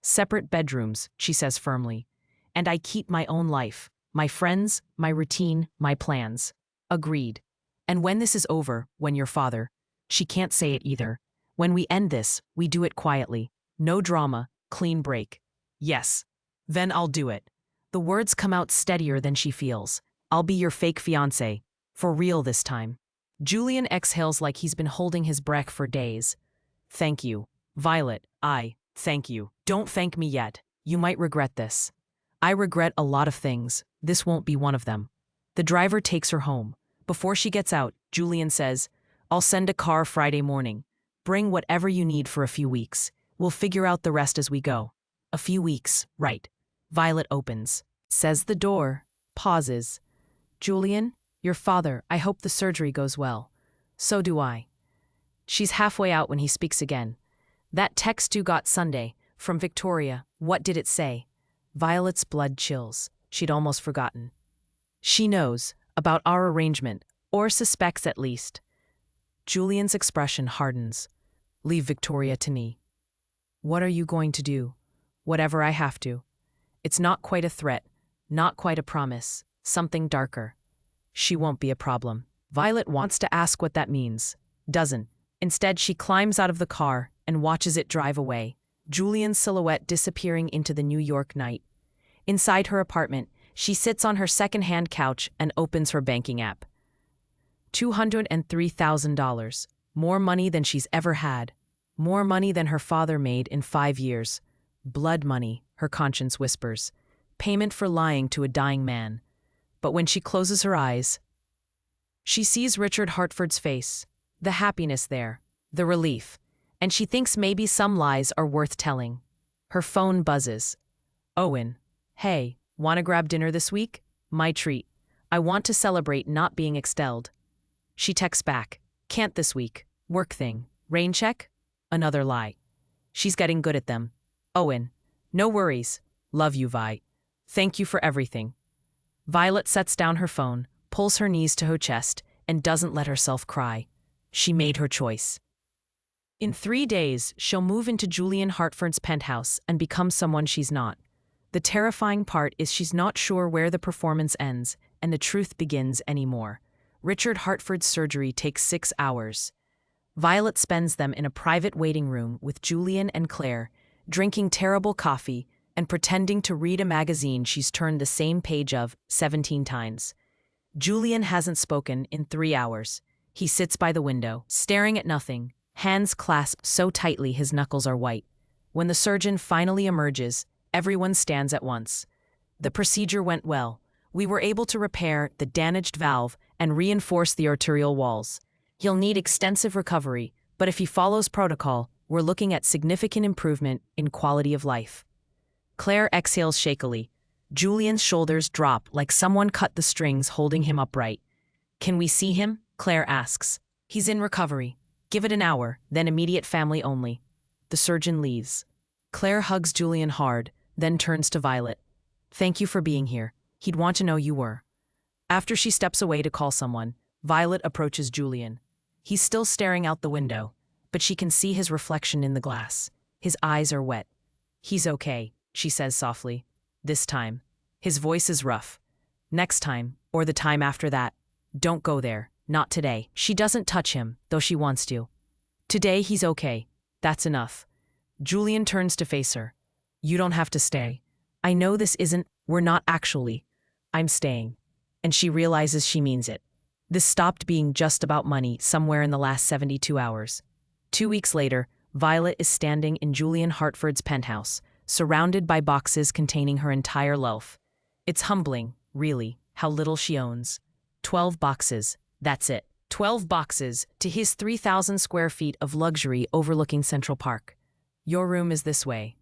Separate bedrooms, she says firmly. And I keep my own life, my friends, my routine, my plans. Agreed. And when this is over, when your father, she can't say it either. When we end this, we do it quietly. No drama, clean break. Yes. Then I'll do it. The words come out steadier than she feels. I'll be your fake fiancé. For real this time. Julian exhales like he's been holding his breath for days. Thank you. Violet, thank you. Don't thank me yet. You might regret this. I regret a lot of things. This won't be one of them. The driver takes her home. Before she gets out, Julian says, I'll send a car Friday morning. Bring whatever you need for a few weeks. We'll figure out the rest as we go. A few weeks, right. Violet opens. Says the door. Pauses. Julian, your father, I hope the surgery goes well. So do I. She's halfway out when he speaks again. That text you got Sunday, from Victoria, what did it say? Violet's blood chills. She'd almost forgotten. She knows about our arrangement, or suspects at least. Julian's expression hardens. Leave Victoria to me. What are you going to do? Whatever I have to. It's not quite a threat, not quite a promise, something darker. She won't be a problem. Violet wants to ask what that means. Doesn't. Instead, she climbs out of the car and watches it drive away, Julian's silhouette disappearing into the New York night. Inside her apartment, she sits on her second-hand couch and opens her banking app. $203,000. More money than she's ever had. More money than her father made in 5 years. Blood money, her conscience whispers. Payment for lying to a dying man. But when she closes her eyes, she sees Richard Hartford's face, the happiness there, the relief, and she thinks maybe some lies are worth telling. Her phone buzzes. Owen. Hey, wanna grab dinner this week? My treat. I want to celebrate not being expelled. She texts back. Can't this week. Work thing. Rain check? Another lie. She's getting good at them. Owen. No worries. Love you, Vi. Thank you for everything. Violet sets down her phone, pulls her knees to her chest, and doesn't let herself cry. She made her choice. In 3 days, she'll move into Julian Hartford's penthouse and become someone she's not. The terrifying part is she's not sure where the performance ends and the truth begins anymore. Richard Hartford's surgery takes 6 hours. Violet spends them in a private waiting room with Julian and Claire, drinking terrible coffee and pretending to read a magazine she's turned the same page of 17 times. Julian hasn't spoken in 3 hours. He sits by the window, staring at nothing, hands clasped so tightly his knuckles are white. When the surgeon finally emerges, everyone stands at once. The procedure went well. We were able to repair the damaged valve and reinforce the arterial walls. He'll need extensive recovery, but if he follows protocol, we're looking at significant improvement in quality of life. Claire exhales shakily. Julian's shoulders drop like someone cut the strings holding him upright. Can we see him? Claire asks. He's in recovery. Give it an hour, then immediate family only. The surgeon leaves. Claire hugs Julian hard, then turns to Violet. Thank you for being here. He'd want to know you were. After she steps away to call someone, Violet approaches Julian. He's still staring out the window, but she can see his reflection in the glass. His eyes are wet. He's okay, she says softly. This time. His voice is rough. Next time, or the time after that. Don't go there. Not today. She doesn't touch him, though she wants to. Today he's okay. That's enough. Julian turns to face her. You don't have to stay. I know this isn't, we're not actually. I'm staying. And she realizes she means it. This stopped being just about money somewhere in the last 72 hours. 2 weeks later, Violet is standing in Julian Hartford's penthouse, surrounded by boxes containing her entire loaf. It's humbling, really, how little she owns. 12 boxes, that's it. 12 boxes to his 3,000 square feet of luxury overlooking Central Park. Your room is this way.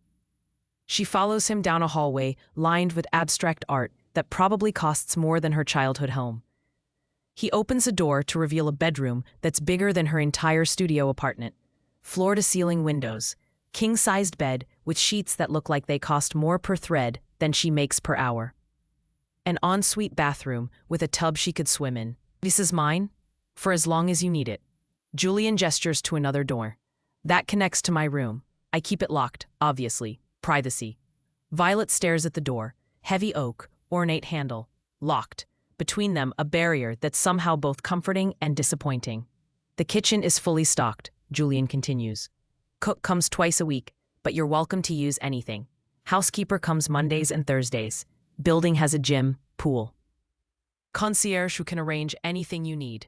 She follows him down a hallway lined with abstract art that probably costs more than her childhood home. He opens a door to reveal a bedroom that's bigger than her entire studio apartment. Floor-to-ceiling windows, king-sized bed with sheets that look like they cost more per thread than she makes per hour. An ensuite bathroom with a tub she could swim in. This is mine? For as long as you need it. Julian gestures to another door. That connects to my room. I keep it locked, obviously. Privacy. Violet stares at the door. Heavy oak, ornate handle. Locked. Between them, a barrier that's somehow both comforting and disappointing. The kitchen is fully stocked, Julian continues. Cook comes twice a week, but you're welcome to use anything. Housekeeper comes Mondays and Thursdays. Building has a gym, pool. Concierge who can arrange anything you need.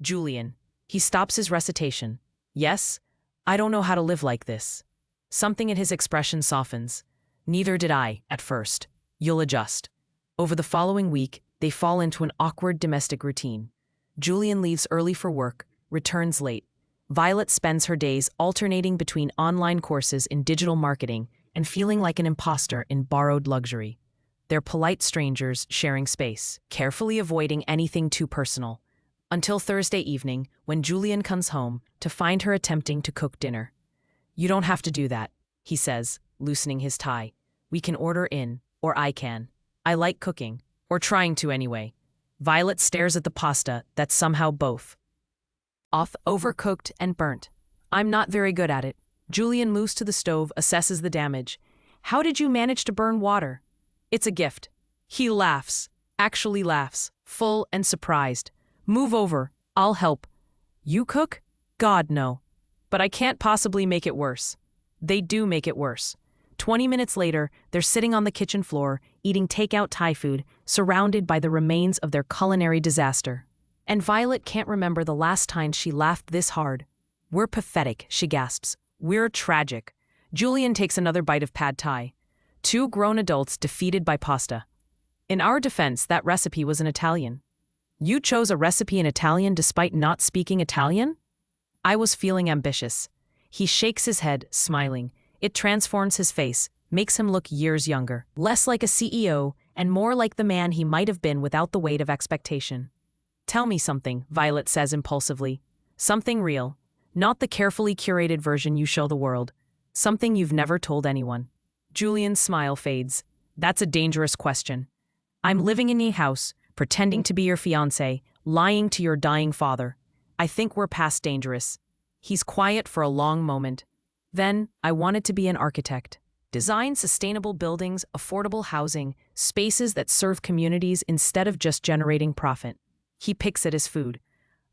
Julian. He stops his recitation. Yes? I don't know how to live like this. Something in his expression softens. Neither did I, at first. You'll adjust. Over the following week, they fall into an awkward domestic routine. Julian leaves early for work, returns late. Violet spends her days alternating between online courses in digital marketing and feeling like an imposter in borrowed luxury. They're polite strangers sharing space, carefully avoiding anything too personal. Until Thursday evening, when Julian comes home to find her attempting to cook dinner. You don't have to do that, he says, loosening his tie. We can order in, or I can. I like cooking. Or trying to anyway. Violet stares at the pasta that's somehow both off, overcooked, and burnt. I'm not very good at it. Julian moves to the stove, assesses the damage. How did you manage to burn water? It's a gift. He laughs, actually laughs, full and surprised. Move over, I'll help. You cook? God, no. But I can't possibly make it worse. They do make it worse. 20 minutes later, they're sitting on the kitchen floor, eating takeout Thai food, surrounded by the remains of their culinary disaster. And Violet can't remember the last time she laughed this hard. We're pathetic, she gasps. We're tragic. Julian takes another bite of pad thai. 2 grown adults defeated by pasta. In our defense, that recipe was in Italian. You chose a recipe in Italian despite not speaking Italian? I was feeling ambitious. He shakes his head, smiling. It transforms his face, makes him look years younger, less like a CEO and more like the man he might have been without the weight of expectation. Tell me something, Violet says impulsively. Something real. Not the carefully curated version you show the world. Something you've never told anyone. Julian's smile fades. That's a dangerous question. I'm living in your house, pretending to be your fiancé, lying to your dying father. I think we're past dangerous. He's quiet for a long moment. Then, I wanted to be an architect. Design sustainable buildings, affordable housing, spaces that serve communities instead of just generating profit. He picks at his food.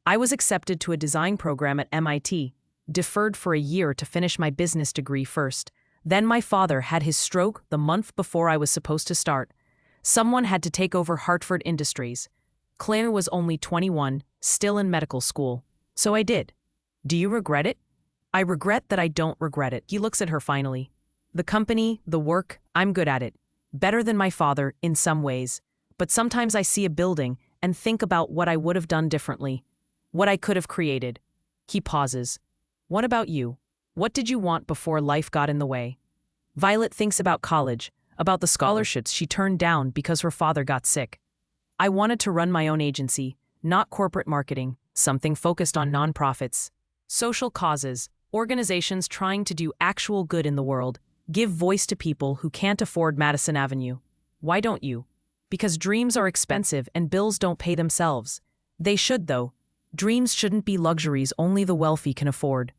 I was accepted to a design program at MIT, deferred for a year to finish my business degree first. Then my father had his stroke the month before I was supposed to start. Someone had to take over Hartford Industries. Claire was only 21, still in medical school. So I did. Do you regret it? I regret that I don't regret it. He looks at her finally. The company, the work, I'm good at it. Better than my father, in some ways. But sometimes I see a building and think about what I would have done differently. What I could have created. He pauses. What about you? What did you want before life got in the way? Violet thinks about college, about the scholarships she turned down because her father got sick. I wanted to run my own agency, not corporate marketing, something focused on nonprofits, social causes, organizations trying to do actual good in the world, give voice to people who can't afford Madison Avenue. Why don't you? Because dreams are expensive and bills don't pay themselves. They should, though. Dreams shouldn't be luxuries only the wealthy can afford.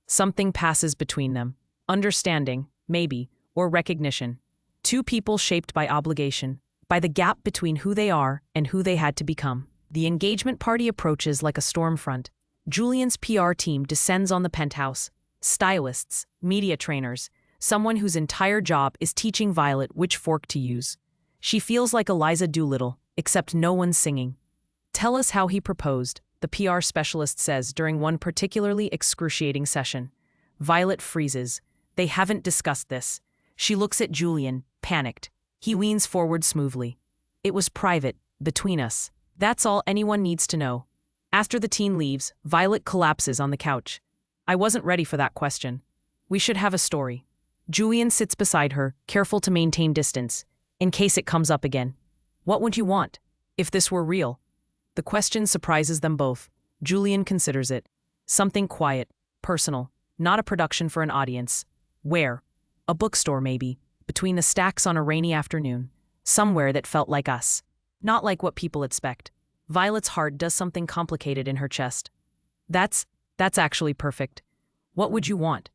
Something passes between them. understanding, maybe, or recognition. Two people shaped by obligation, by the gap between who they are and who they had to become. The engagement party approaches like a storm front. Julian's PR team descends on the penthouse. Stylists, media trainers, someone whose entire job is teaching Violet which fork to use. She feels like Eliza Doolittle, except no one's singing. Tell us how he proposed, the PR specialist says during one particularly excruciating session. Violet freezes. They haven't discussed this. She looks at Julian, panicked. He leans forward smoothly. It was private, between us. That's all anyone needs to know. After the teen leaves, Violet collapses on the couch. I wasn't ready for that question. We should have a story. Julian sits beside her, careful to maintain distance, in case it comes up again. What would you want, if this were real? The question surprises them both. Julian considers it. Something quiet, personal, not a production for an audience. Where? A bookstore, maybe, between the stacks on a rainy afternoon. Somewhere that felt like us. Not like what people expect. Violet's heart does something complicated in her chest. That's actually perfect. What would you want?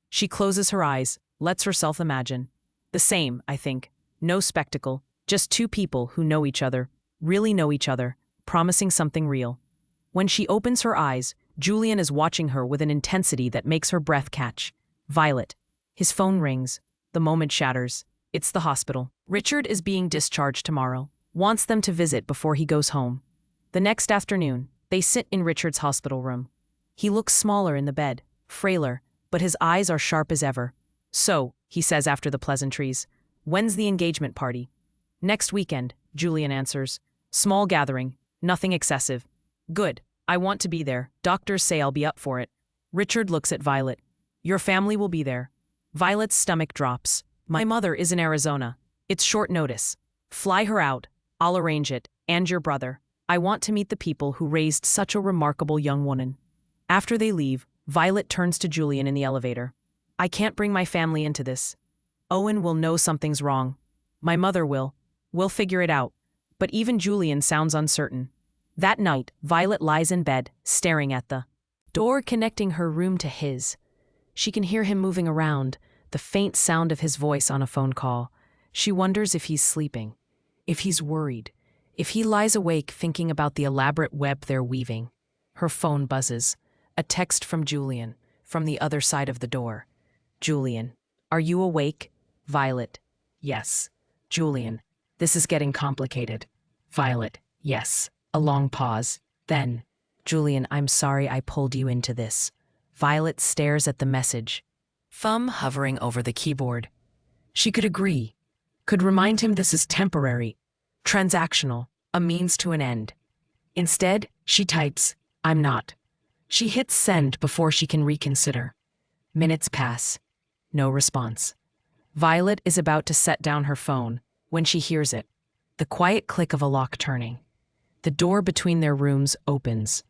She closes her eyes, lets herself imagine. The same, I think. No spectacle, just two people who know each other, really know each other, promising something real. When she opens her eyes, Julian is watching her with an intensity that makes her breath catch. Violet. His phone rings. The moment shatters. It's the hospital. Richard is being discharged tomorrow. Wants them to visit before he goes home. The next afternoon, they sit in Richard's hospital room. He looks smaller in the bed, frailer, but his eyes are sharp as ever. So, he says after the pleasantries, when's the engagement party? Next weekend, Julian answers. Small gathering, nothing excessive. Good, I want to be there. Doctors say I'll be up for it. Richard looks at Violet. Your family will be there. Violet's stomach drops. My mother is in Arizona. It's short notice. Fly her out. I'll arrange it. And your brother. I want to meet the people who raised such a remarkable young woman. After they leave, Violet turns to Julian in the elevator. I can't bring my family into this. Owen will know something's wrong. My mother will. We'll figure it out. But even Julian sounds uncertain. That night, Violet lies in bed, staring at the door connecting her room to his. She can hear him moving around, the faint sound of his voice on a phone call. She wonders if he's sleeping, if he's worried, if he lies awake thinking about the elaborate web they're weaving. Her phone buzzes. A text from Julian, from the other side of the door. Julian, are you awake? Violet, yes. Julian, this is getting complicated. Violet, yes. A long pause. Then, Julian, I'm sorry I pulled you into this. Violet stares at the message, thumb hovering over the keyboard. She could agree, could remind him this is temporary, transactional, a means to an end. Instead, she types, I'm not. She hits send before she can reconsider. Minutes pass. No response. Violet is about to set down her phone when she hears it, the quiet click of a lock turning. The door between their rooms opens.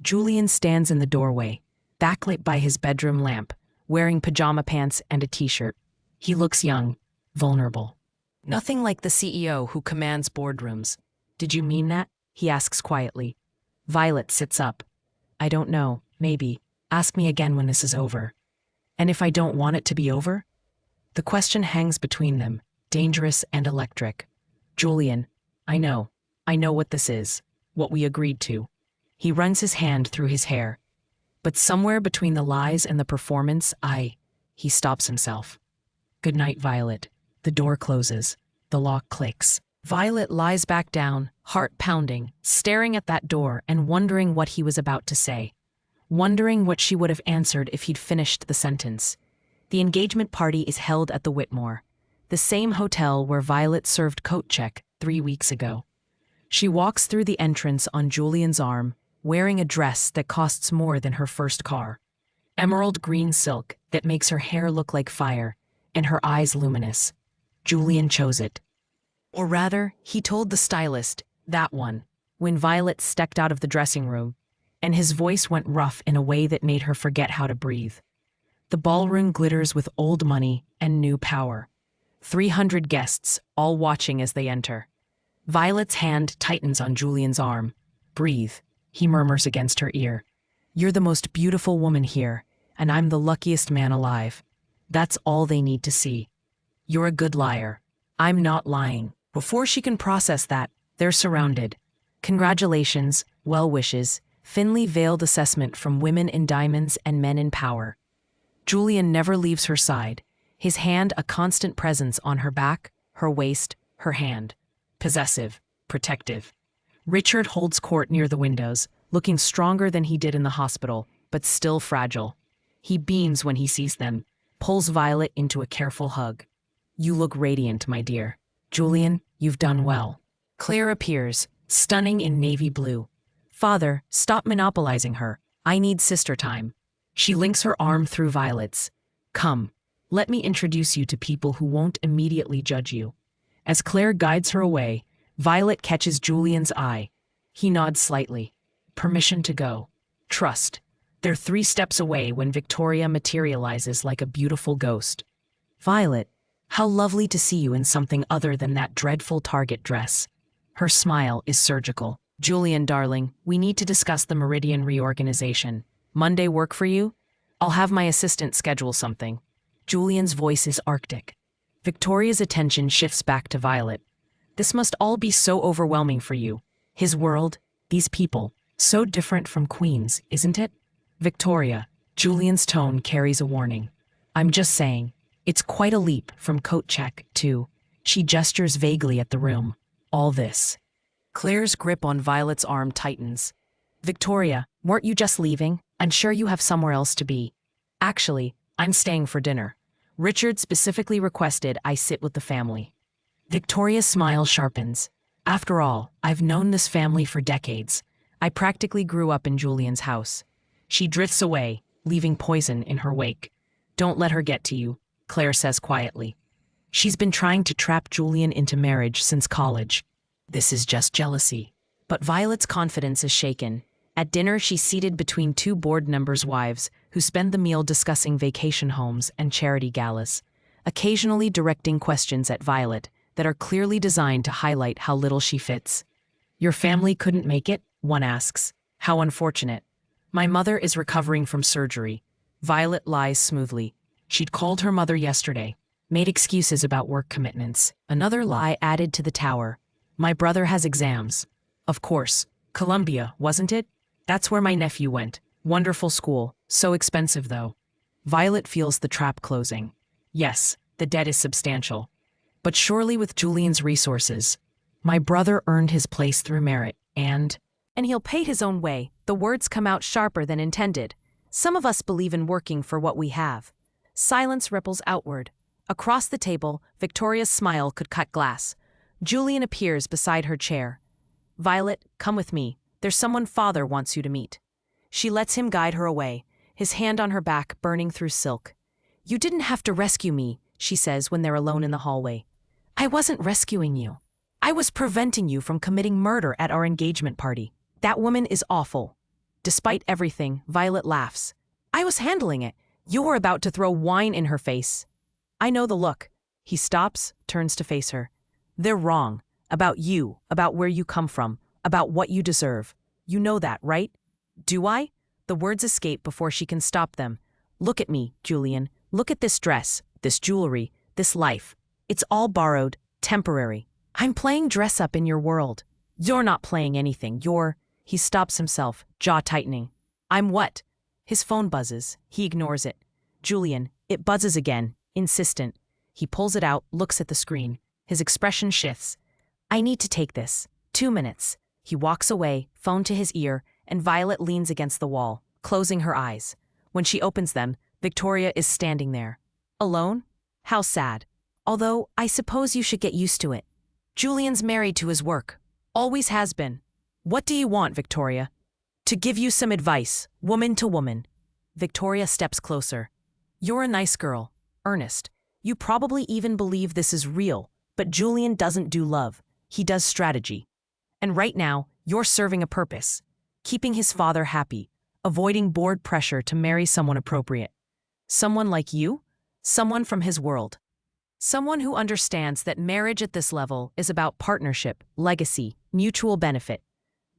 Julian stands in the doorway, backlit by his bedroom lamp, wearing pajama pants and a t-shirt. He looks young, vulnerable. Nothing like the CEO who commands boardrooms. Did you mean that? He asks quietly. Violet sits up. I don't know, maybe. Ask me again when this is over. And if I don't want it to be over? The question hangs between them, dangerous and electric. Julian, I know what this is, what we agreed to. He runs his hand through his hair. But somewhere between the lies and the performance, he stops himself. Good night, Violet. The door closes. The lock clicks. Violet lies back down, heart pounding, staring at that door and wondering what he was about to say. Wondering what she would have answered if he'd finished the sentence. The engagement party is held at the Whitmore, the same hotel where Violet served coat check 3 weeks ago. She walks through the entrance on Julian's arm, wearing a dress that costs more than her first car. Emerald green silk that makes her hair look like fire, and her eyes luminous. Julian chose it. Or rather, he told the stylist, that one, when Violet stepped out of the dressing room, and his voice went rough in a way that made her forget how to breathe. The ballroom glitters with old money and new power. 300 guests, all watching as they enter. Violet's hand tightens on Julian's arm. Breathe, he murmurs against her ear. You're the most beautiful woman here, and I'm the luckiest man alive. That's all they need to see. You're a good liar. I'm not lying. Before she can process that, they're surrounded. Congratulations, well wishes, thinly veiled assessment from women in diamonds and men in power. Julian never leaves her side, his hand a constant presence on her back, her waist, her hand. Possessive, protective. Richard holds court near the windows, looking stronger than he did in the hospital, but still fragile. He beams when he sees them, pulls Violet into a careful hug. You look radiant, my dear. Julian, you've done well. Claire appears, stunning in navy blue. Father, stop monopolizing her. I need sister time. She links her arm through Violet's. Come, let me introduce you to people who won't immediately judge you. As Claire guides her away, Violet catches Julian's eye. He nods slightly. Permission to go. Trust. They're 3 steps away when Victoria materializes like a beautiful ghost. Violet, how lovely to see you in something other than that dreadful Target dress. Her smile is surgical. Julian, darling, we need to discuss the Meridian reorganization. Monday work for you? I'll have my assistant schedule something. Julian's voice is arctic. Victoria's attention shifts back to Violet. This must all be so overwhelming for you. His world, these people, so different from Queen's, isn't it? Victoria, Julian's tone carries a warning. I'm just saying, it's quite a leap from coat check to, she gestures vaguely at the room, all this. Claire's grip on Violet's arm tightens. Victoria, weren't you just leaving? I'm sure you have somewhere else to be. Actually, I'm staying for dinner. Richard specifically requested I sit with the family. Victoria's smile sharpens. After all, I've known this family for decades. I practically grew up in Julian's house. She drifts away, leaving poison in her wake. Don't let her get to you, Claire says quietly. She's been trying to trap Julian into marriage since college. This is just jealousy. But Violet's confidence is shaken. At dinner, she's seated between 2 board members' wives who spend the meal discussing vacation homes and charity galas, occasionally directing questions at Violet that are clearly designed to highlight how little she fits. Your family couldn't make it? One asks. How unfortunate. My mother is recovering from surgery. Violet lies smoothly. She'd called her mother yesterday, made excuses about work commitments. Another lie added to the tower. My brother has exams. Of course. Columbia, wasn't it? That's where my nephew went. Wonderful school. So expensive, though. Violet feels the trap closing. Yes, the debt is substantial. But surely with Julian's resources. My brother earned his place through merit, and he'll pay his own way. The words come out sharper than intended. Some of us believe in working for what we have. Silence ripples outward. Across the table, Victoria's smile could cut glass. Julian appears beside her chair. Violet, come with me. There's someone Father wants you to meet. She lets him guide her away, his hand on her back burning through silk. You didn't have to rescue me, she says when they're alone in the hallway. I wasn't rescuing you. I was preventing you from committing murder at our engagement party. That woman is awful. Despite everything, Violet laughs. I was handling it. You're about to throw wine in her face. I know the look. He stops, turns to face her. They're wrong. About you, about where you come from, about what you deserve. You know that, right? Do I? The words escape before she can stop them. Look at me, Julian. Look at this dress, this jewelry, this life. It's all borrowed, temporary. I'm playing dress up in your world. You're not playing anything. He stops himself, jaw tightening. I'm what? His phone buzzes. He ignores it. Julian, it buzzes again, insistent. He pulls it out, looks at the screen. His expression shifts. I need to take this. 2 minutes. He walks away, phone to his ear, and Violet leans against the wall, closing her eyes. When she opens them, Victoria is standing there. Alone? How sad. Although, I suppose you should get used to it. Julian's married to his work. Always has been. What do you want, Victoria? To give you some advice, woman to woman. Victoria steps closer. You're a nice girl, earnest. You probably even believe this is real, but Julian doesn't do love. He does strategy. And right now, you're serving a purpose. Keeping his father happy, avoiding board pressure to marry someone appropriate. Someone like you? Someone from his world. Someone who understands that marriage at this level is about partnership, legacy, mutual benefit.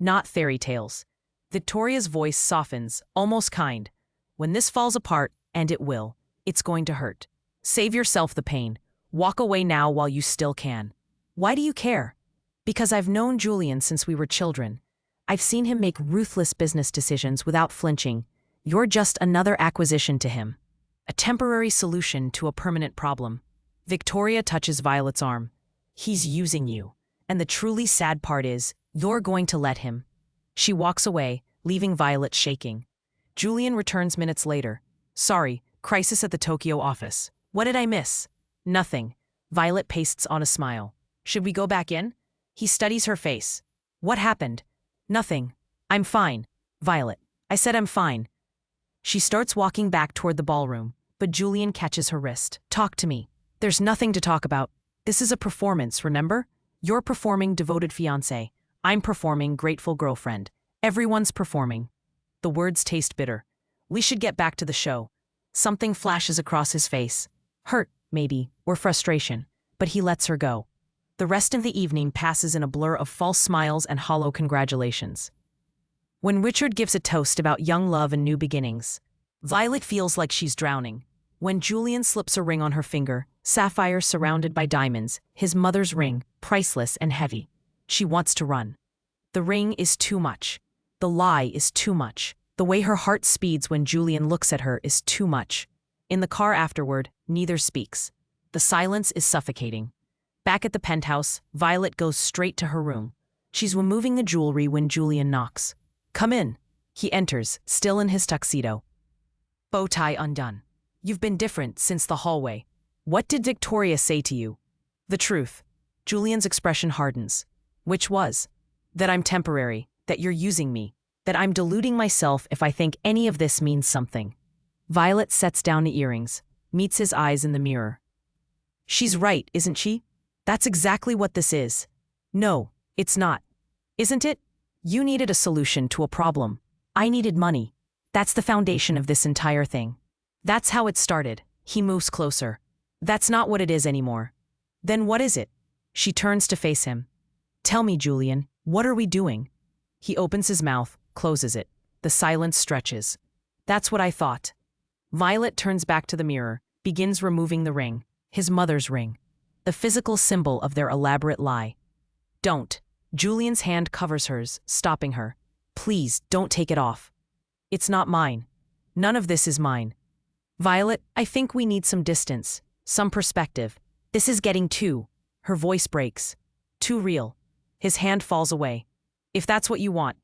Not fairy tales. Victoria's voice softens, almost kind. When this falls apart, and it will, it's going to hurt. Save yourself the pain. Walk away now while you still can. Why do you care? Because I've known Julian since we were children. I've seen him make ruthless business decisions without flinching. You're just another acquisition to him. A temporary solution to a permanent problem. Victoria touches Violet's arm. He's using you. And the truly sad part is, you're going to let him. She walks away, leaving Violet shaking. Julian returns minutes later. Sorry, crisis at the Tokyo office. What did I miss? Nothing. Violet pastes on a smile. Should we go back in? He studies her face. What happened? Nothing. I'm fine. Violet. I said I'm fine. She starts walking back toward the ballroom, but Julian catches her wrist. Talk to me. There's nothing to talk about. This is a performance, remember? You're performing devoted fiancé. I'm performing grateful girlfriend. Everyone's performing. The words taste bitter. We should get back to the show. Something flashes across his face. Hurt, maybe, or frustration. But he lets her go. The rest of the evening passes in a blur of false smiles and hollow congratulations. When Richard gives a toast about young love and new beginnings, Violet feels like she's drowning. When Julian slips a ring on her finger, sapphire surrounded by diamonds, his mother's ring, priceless and heavy, she wants to run. The ring is too much. The lie is too much. The way her heart speeds when Julian looks at her is too much. In the car afterward, neither speaks. The silence is suffocating. Back at the penthouse, Violet goes straight to her room. She's removing the jewelry when Julian knocks. Come in. He enters, still in his tuxedo. Bow tie undone. You've been different since the hallway. What did Victoria say to you? The truth. Julian's expression hardens. Which was? That I'm temporary, that you're using me, that I'm deluding myself if I think any of this means something. Violet sets down the earrings, meets his eyes in the mirror. She's right, isn't she? That's exactly what this is. No, it's not. Isn't it? You needed a solution to a problem. I needed money. That's the foundation of this entire thing. That's how it started. He moves closer. That's not what it is anymore. Then what is it? She turns to face him. Tell me, Julian, what are we doing? He opens his mouth, closes it. The silence stretches. That's what I thought. Violet turns back to the mirror, begins removing the ring, his mother's ring, the physical symbol of their elaborate lie. Don't. Julian's hand covers hers, stopping her. Please, don't take it off. It's not mine. None of this is mine. Violet, I think we need some distance, some perspective. This is getting too. Her voice breaks. Too real. His hand falls away. If that's what you want,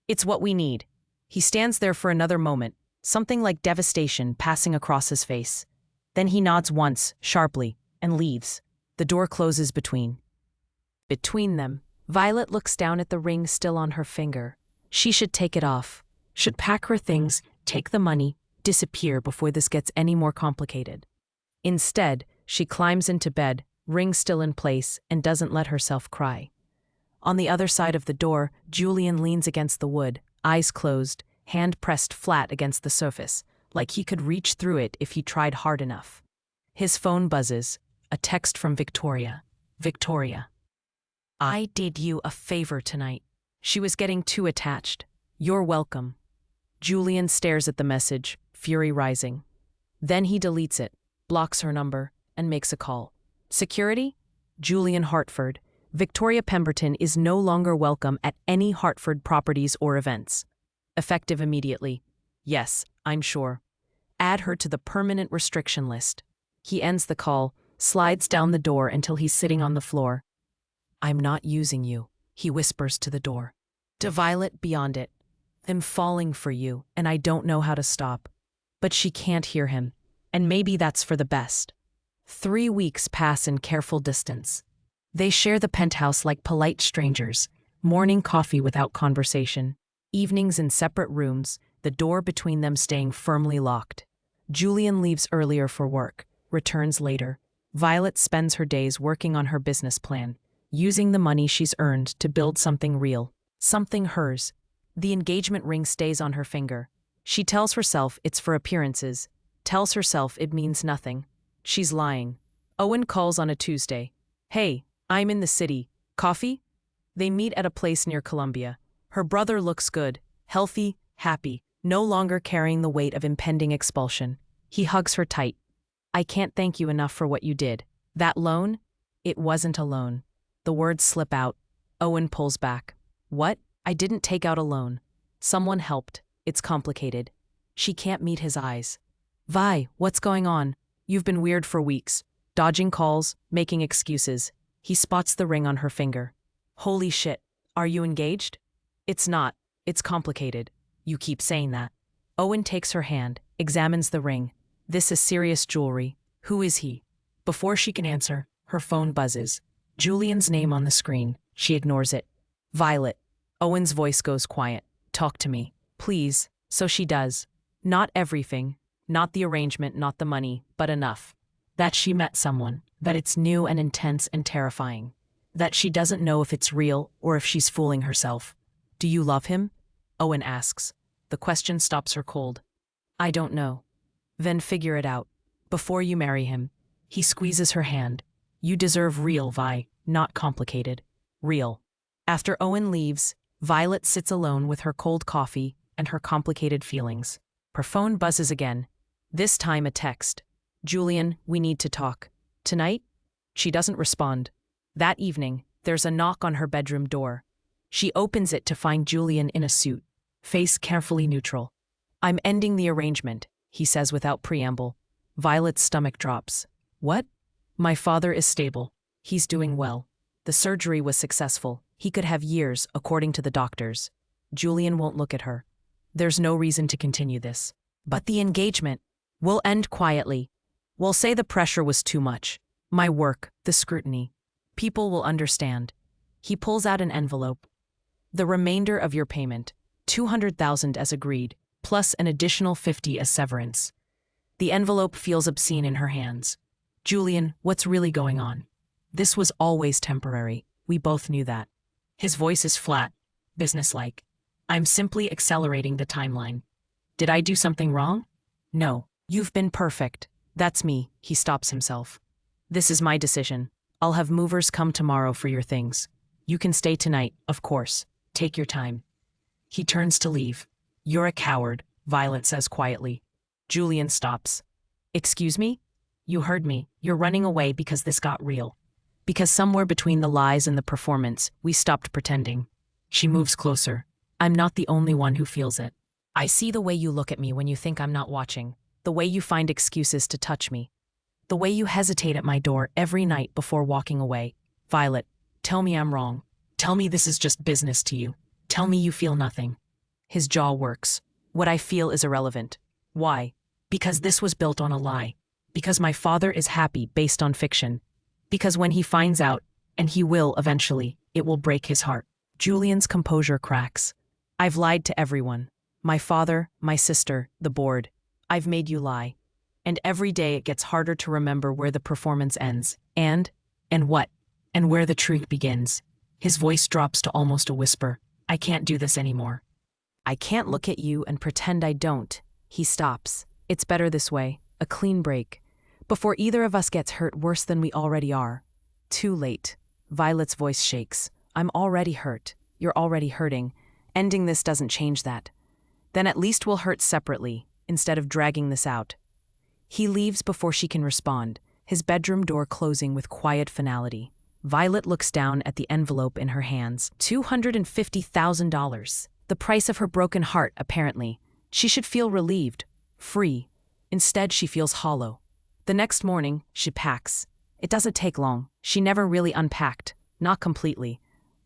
it's what we need. He stands there for another moment, something like devastation passing across his face. Then he nods once, sharply, and leaves. The door closes between them. Violet looks down at the ring still on her finger. She should take it off, should pack her things, take the money, disappear before this gets any more complicated. Instead, she climbs into bed, ring still in place, and doesn't let herself cry. On the other side of the door, Julian leans against the wood, eyes closed, hand pressed flat against the surface, like he could reach through it if he tried hard enough. His phone buzzes, a text from Victoria. Victoria. I did you a favor tonight. She was getting too attached. You're welcome. Julian stares at the message, fury rising. Then he deletes it, blocks her number, and makes a call. Security? Julian Hartford. Victoria Pemberton is no longer welcome at any Hartford properties or events. Effective immediately. Yes, I'm sure. Add her to the permanent restriction list. He ends the call, slides down the door until he's sitting on the floor. I'm not using you, he whispers to the door. To Violet beyond it. I'm falling for you, and I don't know how to stop. But she can't hear him, and maybe that's for the best. 3 weeks pass in careful distance. They share the penthouse like polite strangers, morning coffee without conversation, evenings in separate rooms, the door between them staying firmly locked. Julian leaves earlier for work, returns later. Violet spends her days working on her business plan, using the money she's earned to build something real, something hers. The engagement ring stays on her finger. She tells herself it's for appearances, tells herself it means nothing. She's lying. Owen calls on a Tuesday. Hey, I'm in the city. Coffee? They meet at a place near Columbia. Her brother looks good, healthy, happy, no longer carrying the weight of impending expulsion. He hugs her tight. I can't thank you enough for what you did. That loan? It wasn't a loan. The words slip out. Owen pulls back. What? I didn't take out a loan. Someone helped. It's complicated. She can't meet his eyes. Vi, what's going on? You've been weird for weeks. Dodging calls, making excuses. He spots the ring on her finger. Holy shit. Are you engaged? It's not. It's complicated. You keep saying that. Owen takes her hand, examines the ring. This is serious jewelry. Who is he? Before she can answer, her phone buzzes. Julian's name on the screen. She ignores it. Violet. Owen's voice goes quiet. Talk to me. Please. So she does. Not everything. Not the arrangement, not the money, but enough. That she met someone. That it's new and intense and terrifying. That she doesn't know if it's real or if she's fooling herself. Do you love him? Owen asks. The question stops her cold. I don't know. Then figure it out. Before you marry him. He squeezes her hand. You deserve real, Vi, not complicated. Real. After Owen leaves, Violet sits alone with her cold coffee and her complicated feelings. Her phone buzzes again. This time a text. Julian, we need to talk. Tonight? She doesn't respond. That evening, there's a knock on her bedroom door. She opens it to find Julian in a suit, face carefully neutral. I'm ending the arrangement, he says without preamble. Violet's stomach drops. What? My father is stable. He's doing well. The surgery was successful. He could have years, according to the doctors. Julian won't look at her. There's no reason to continue this. But the engagement. We'll end quietly. We'll say the pressure was too much. My work, the scrutiny. People will understand. He pulls out an envelope. The remainder of your payment, $200,000 as agreed, plus an additional $50,000 as severance. The envelope feels obscene in her hands. Julian, what's really going on? This was always temporary. We both knew that. His voice is flat, businesslike. I'm simply accelerating the timeline. Did I do something wrong? No. You've been perfect. That's me. He stops himself. This is my decision. I'll have movers come tomorrow for your things. You can stay tonight, of course. Take your time. He turns to leave. You're a coward, Violet says quietly. Julian stops. Excuse me? You heard me. You're running away because this got real. Because somewhere between the lies and the performance, we stopped pretending. She moves closer. I'm not the only one who feels it. I see the way you look at me when you think I'm not watching. The way you find excuses to touch me. The way you hesitate at my door every night before walking away. Violet, tell me I'm wrong. Tell me this is just business to you. Tell me you feel nothing. His jaw works. What I feel is irrelevant. Why? Because this was built on a lie. Because my father is happy based on fiction. Because when he finds out, and he will eventually, it will break his heart. Julian's composure cracks. I've lied to everyone. My father, my sister, the board. I've made you lie. And every day it gets harder to remember where the performance ends. And what? And where the truth begins. His voice drops to almost a whisper. I can't do this anymore. I can't look at you and pretend I don't. He stops. It's better this way. A clean break. Before either of us gets hurt worse than we already are. Too late. Violet's voice shakes. I'm already hurt. You're already hurting. Ending this doesn't change that. Then at least we'll hurt separately, instead of dragging this out. He leaves before she can respond, his bedroom door closing with quiet finality. Violet looks down at the envelope in her hands. $250,000. The price of her broken heart, apparently. She should feel relieved, free. Instead, she feels hollow. The next morning, she packs. It doesn't take long. She never really unpacked. Not completely.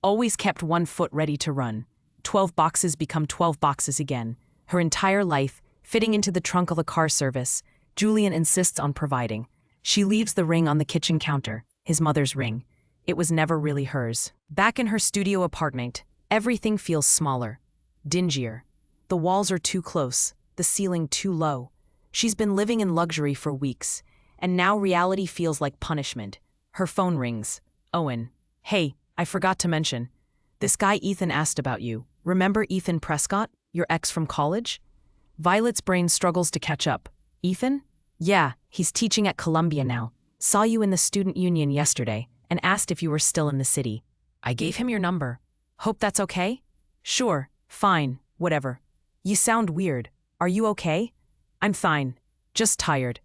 Always kept one foot ready to run. 12 boxes become 12 boxes again. Her entire life, fitting into the trunk of a car service, Julian insists on providing. She leaves the ring on the kitchen counter, his mother's ring. It was never really hers. Back in her studio apartment, everything feels smaller, dingier. The walls are too close, the ceiling too low. She's been living in luxury for weeks, and now reality feels like punishment. Her phone rings. Owen. Hey, I forgot to mention. This guy Ethan asked about you. Remember Ethan Prescott, your ex from college? Violet's brain struggles to catch up. Ethan? Yeah, he's teaching at Columbia now. Saw you in the student union yesterday and asked if you were still in the city. I gave him your number. Hope that's okay? Sure, fine, whatever. You sound weird. Are you okay? I'm fine. Just tired.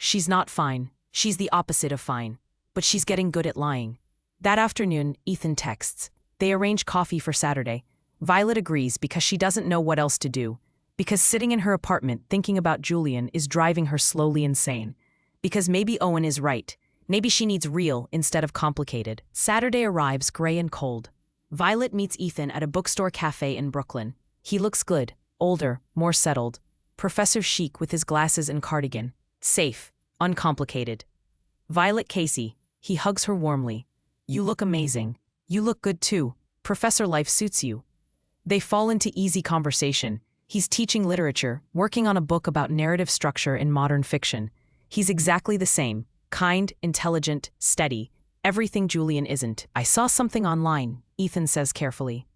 She's not fine. She's the opposite of fine. But she's getting good at lying. That afternoon, Ethan texts. They arrange coffee for Saturday. Violet agrees because she doesn't know what else to do. Because sitting in her apartment thinking about Julian is driving her slowly insane. Because maybe Owen is right. Maybe she needs real instead of complicated. Saturday arrives gray and cold. Violet meets Ethan at a bookstore cafe in Brooklyn. He looks good, older, more settled. Professor chic with his glasses and cardigan. Safe, uncomplicated. Violet Casey. He hugs her warmly. You look amazing. You look good too. Professor life suits you. They fall into easy conversation. He's teaching literature, working on a book about narrative structure in modern fiction. He's exactly the same. Kind, intelligent, steady. Everything Julian isn't. I saw something online, Ethan says carefully.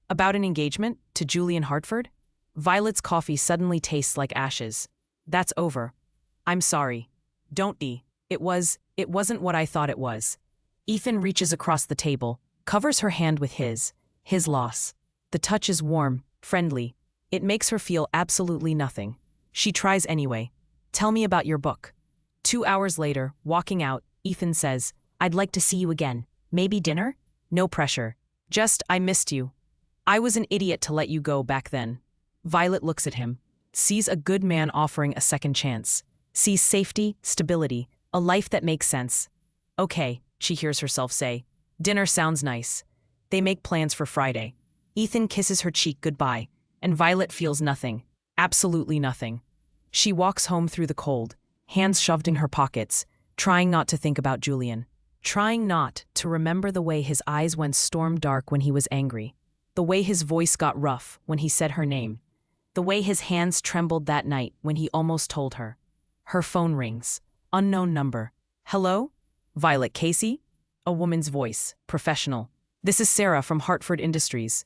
About an engagement to Julian Hartford? Violet's coffee suddenly tastes like ashes. That's over. I'm sorry. Don't be. It wasn't what I thought it was. Ethan reaches across the table, covers her hand with his loss. The touch is warm, friendly. It makes her feel absolutely nothing. She tries anyway. Tell me about your book. 2 hours later, walking out, Ethan says, I'd like to see you again. Maybe dinner? No pressure. Just, I missed you. I was an idiot to let you go back then. Violet looks at him, sees a good man offering a second chance, sees safety, stability, a life that makes sense. Okay, she hears herself say. Dinner sounds nice. They make plans for Friday. Ethan kisses her cheek goodbye, and Violet feels nothing, absolutely nothing. She walks home through the cold, hands shoved in her pockets, trying not to think about Julian, trying not to remember the way his eyes went storm dark when he was angry, the way his voice got rough when he said her name, the way his hands trembled that night when he almost told her. Her phone rings. Unknown number. Hello? Violet Casey? A woman's voice, professional. This is Sarah from Hartford Industries.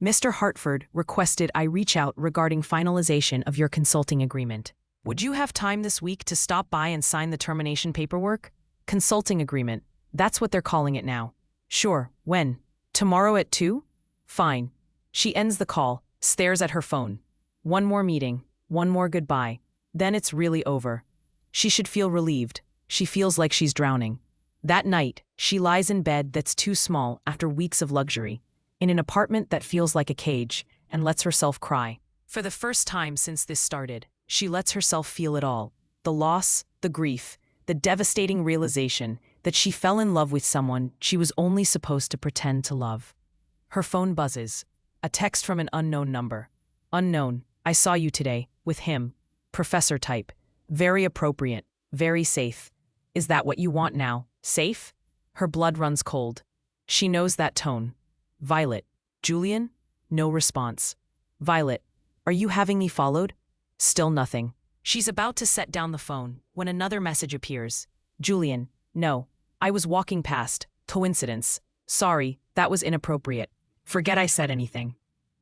Mr. Hartford requested I reach out regarding finalization of your consulting agreement. Would you have time this week to stop by and sign the termination paperwork? Consulting agreement. That's what they're calling it now. Sure, when? Tomorrow at 2? Fine. She ends the call, stares at her phone. One more meeting, one more goodbye. Then it's really over. She should feel relieved. She feels like she's drowning. That night, she lies in bed that's too small after weeks of luxury, in an apartment that feels like a cage, and lets herself cry. For the first time since this started, she lets herself feel it all. The loss, the grief, the devastating realization that she fell in love with someone she was only supposed to pretend to love. Her phone buzzes. A text from an unknown number. Unknown, I saw you today, with him. Professor type. Very appropriate, very safe. Is that what you want now? Safe? Her blood runs cold. She knows that tone. Violet. Julian? No response. Violet. Are you having me followed? Still nothing. She's about to set down the phone when another message appears. Julian. No. I was walking past. Coincidence. Sorry, that was inappropriate. Forget I said anything.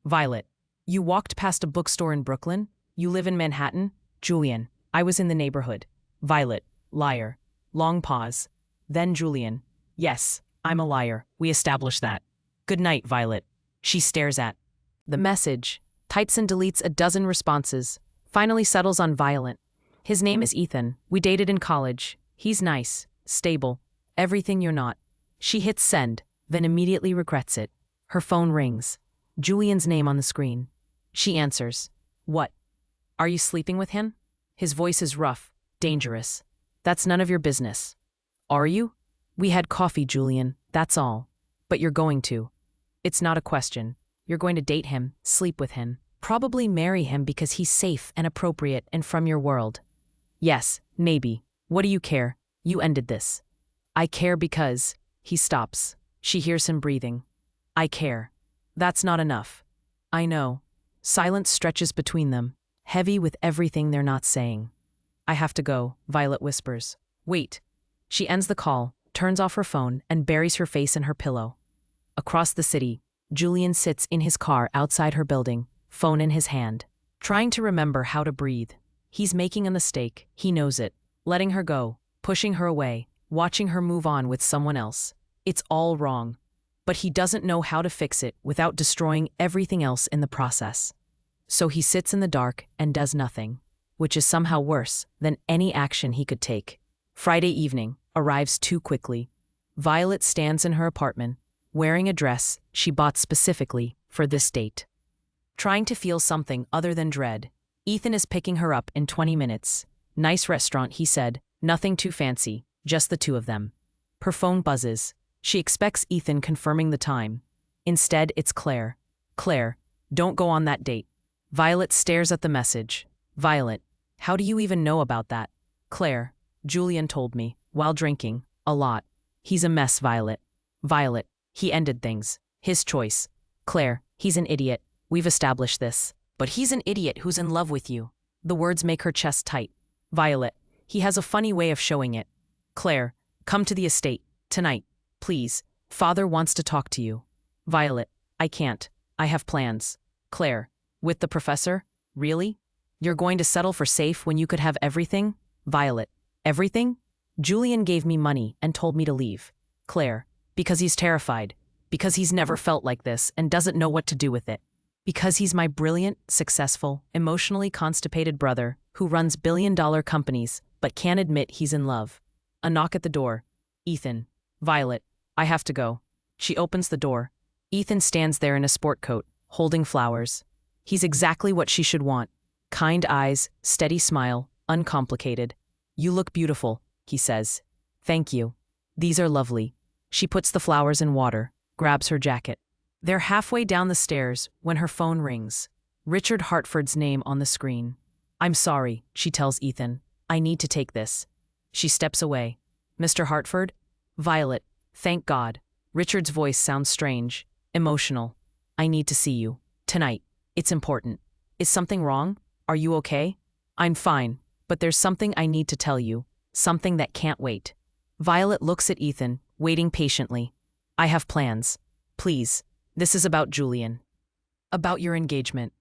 Violet. You walked past a bookstore in Brooklyn? You live in Manhattan? Julian. I was in the neighborhood. Violet. Liar. Long pause. Then Julian. Yes, I'm a liar. We established that. Good night, Violet. She stares at the message, types and deletes a dozen responses, finally settles on Violet. His name is Ethan. We dated in college. He's nice, stable, everything you're not. She hits send, then immediately regrets it. Her phone rings. Julian's name on the screen. She answers. What? Are you sleeping with him? His voice is rough, dangerous. That's none of your business. Are you? We had coffee, Julian, that's all. But you're going to. It's not a question. You're going to date him, sleep with him, probably marry him because he's safe and appropriate and from your world. Yes, maybe. What do you care? You ended this. I care because... He stops. She hears him breathing. I care. That's not enough. I know. Silence stretches between them, heavy with everything they're not saying. I have to go, Violet whispers. Wait. She ends the call, turns off her phone, and buries her face in her pillow. Across the city, Julian sits in his car outside her building, phone in his hand, trying to remember how to breathe. He's making a mistake, he knows it, letting her go, pushing her away, watching her move on with someone else. It's all wrong. But he doesn't know how to fix it without destroying everything else in the process. So he sits in the dark and does nothing. which is somehow worse than any action he could take. Friday evening arrives too quickly. Violet stands in her apartment, wearing a dress she bought specifically for this date. Trying to feel something other than dread, Ethan is picking her up in 20 minutes. Nice restaurant, he said, nothing too fancy, just the two of them. Her phone buzzes. She expects Ethan confirming the time. Instead, it's Claire. Claire, don't go on that date. Violet stares at the message. Violet, how do you even know about that? Claire, Julian told me, while drinking, a lot. He's a mess, Violet. Violet, he ended things. His choice. Claire, he's an idiot. We've established this. But he's an idiot who's in love with you. The words make her chest tight. Violet, he has a funny way of showing it. Claire, come to the estate, tonight, please. Father wants to talk to you. Violet, I can't. I have plans. Claire, with the professor? Really? You're going to settle for safe when you could have everything? Violet, everything? Julian gave me money and told me to leave. Claire, because he's terrified. Because he's never felt like this and doesn't know what to do with it. Because he's my brilliant, successful, emotionally constipated brother who runs billion-dollar companies but can't admit he's in love. A knock at the door. Ethan. Violet, I have to go. She opens the door. Ethan stands there in a sport coat, holding flowers. He's exactly what she should want. Kind eyes, steady smile, uncomplicated. You look beautiful, he says. Thank you. These are lovely. She puts the flowers in water, grabs her jacket. They're halfway down the stairs when her phone rings. Richard Hartford's name on the screen. I'm sorry, she tells Ethan. I need to take this. She steps away. Mr. Hartford? Violet, thank God. Richard's voice sounds strange, emotional. I need to see you. Tonight. It's important. Is something wrong? Are you okay? I'm fine, but there's something I need to tell you. Something that can't wait. Violet looks at Ethan, waiting patiently. I have plans. Please. This is about Julian. About your engagement.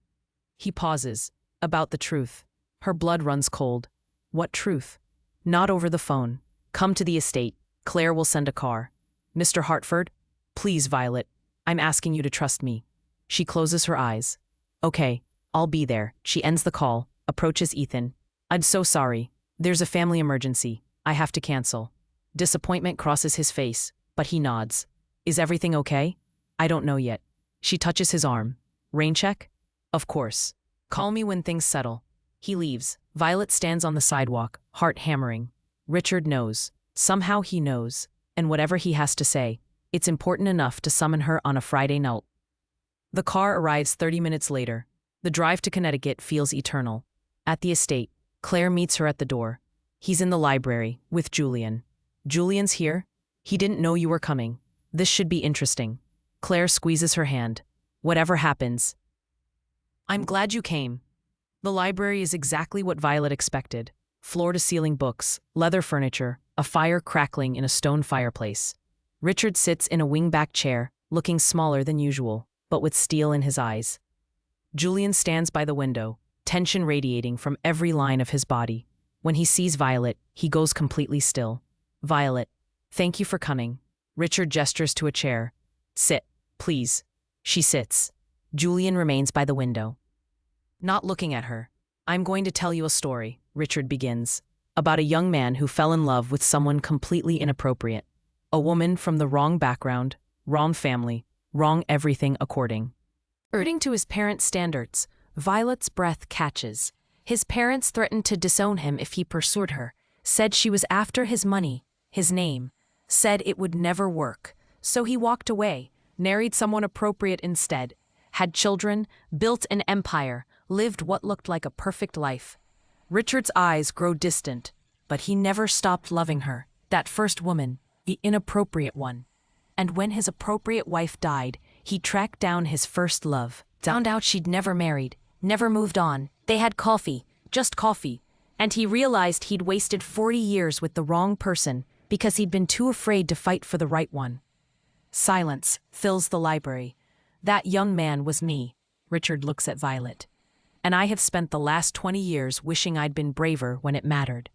He pauses. About the truth. Her blood runs cold. What truth? Not over the phone. Come to the estate. Claire will send a car. Mr. Hartford? Please, Violet. I'm asking you to trust me. She closes her eyes. Okay, I'll be there. She ends the call, approaches Ethan. I'm so sorry. There's a family emergency. I have to cancel. Disappointment crosses his face, but he nods. Is everything okay? I don't know yet. She touches his arm. Rain check? Of course. Call me when things settle. He leaves. Violet stands on the sidewalk, heart hammering. Richard knows. Somehow he knows. And whatever he has to say, it's important enough to summon her on a Friday night. The car arrives 30 minutes later. The drive to Connecticut feels eternal. At the estate, Claire meets her at the door. He's in the library, with Julian. Julian's here? He didn't know you were coming. This should be interesting. Claire squeezes her hand. Whatever happens. I'm glad you came. The library is exactly what Violet expected. Floor-to-ceiling books, leather furniture, a fire crackling in a stone fireplace. Richard sits in a wing-back chair, looking smaller than usual, but with steel in his eyes. Julian stands by the window, tension radiating from every line of his body. When he sees Violet, he goes completely still. Violet, thank you for coming. Richard gestures to a chair. Sit, please. She sits. Julian remains by the window. Not looking at her. I'm going to tell you a story, Richard begins, about a young man who fell in love with someone completely inappropriate. A woman from the wrong background, wrong family, wrong everything according to his parents' standards. Violet's breath catches. His parents threatened to disown him if he pursued her, said she was after his money, his name, said it would never work. So he walked away, married someone appropriate instead, had children, built an empire, lived what looked like a perfect life. Richard's eyes grow distant, but he never stopped loving her, that first woman, the inappropriate one. And when his appropriate wife died, he tracked down his first love, found out she'd never married, never moved on. They had coffee, just coffee, and he realized he'd wasted 40 years with the wrong person because he'd been too afraid to fight for the right one. Silence fills the library. That young man was me. Richard looks at Violet. And I have spent the last 20 years wishing I'd been braver when it mattered.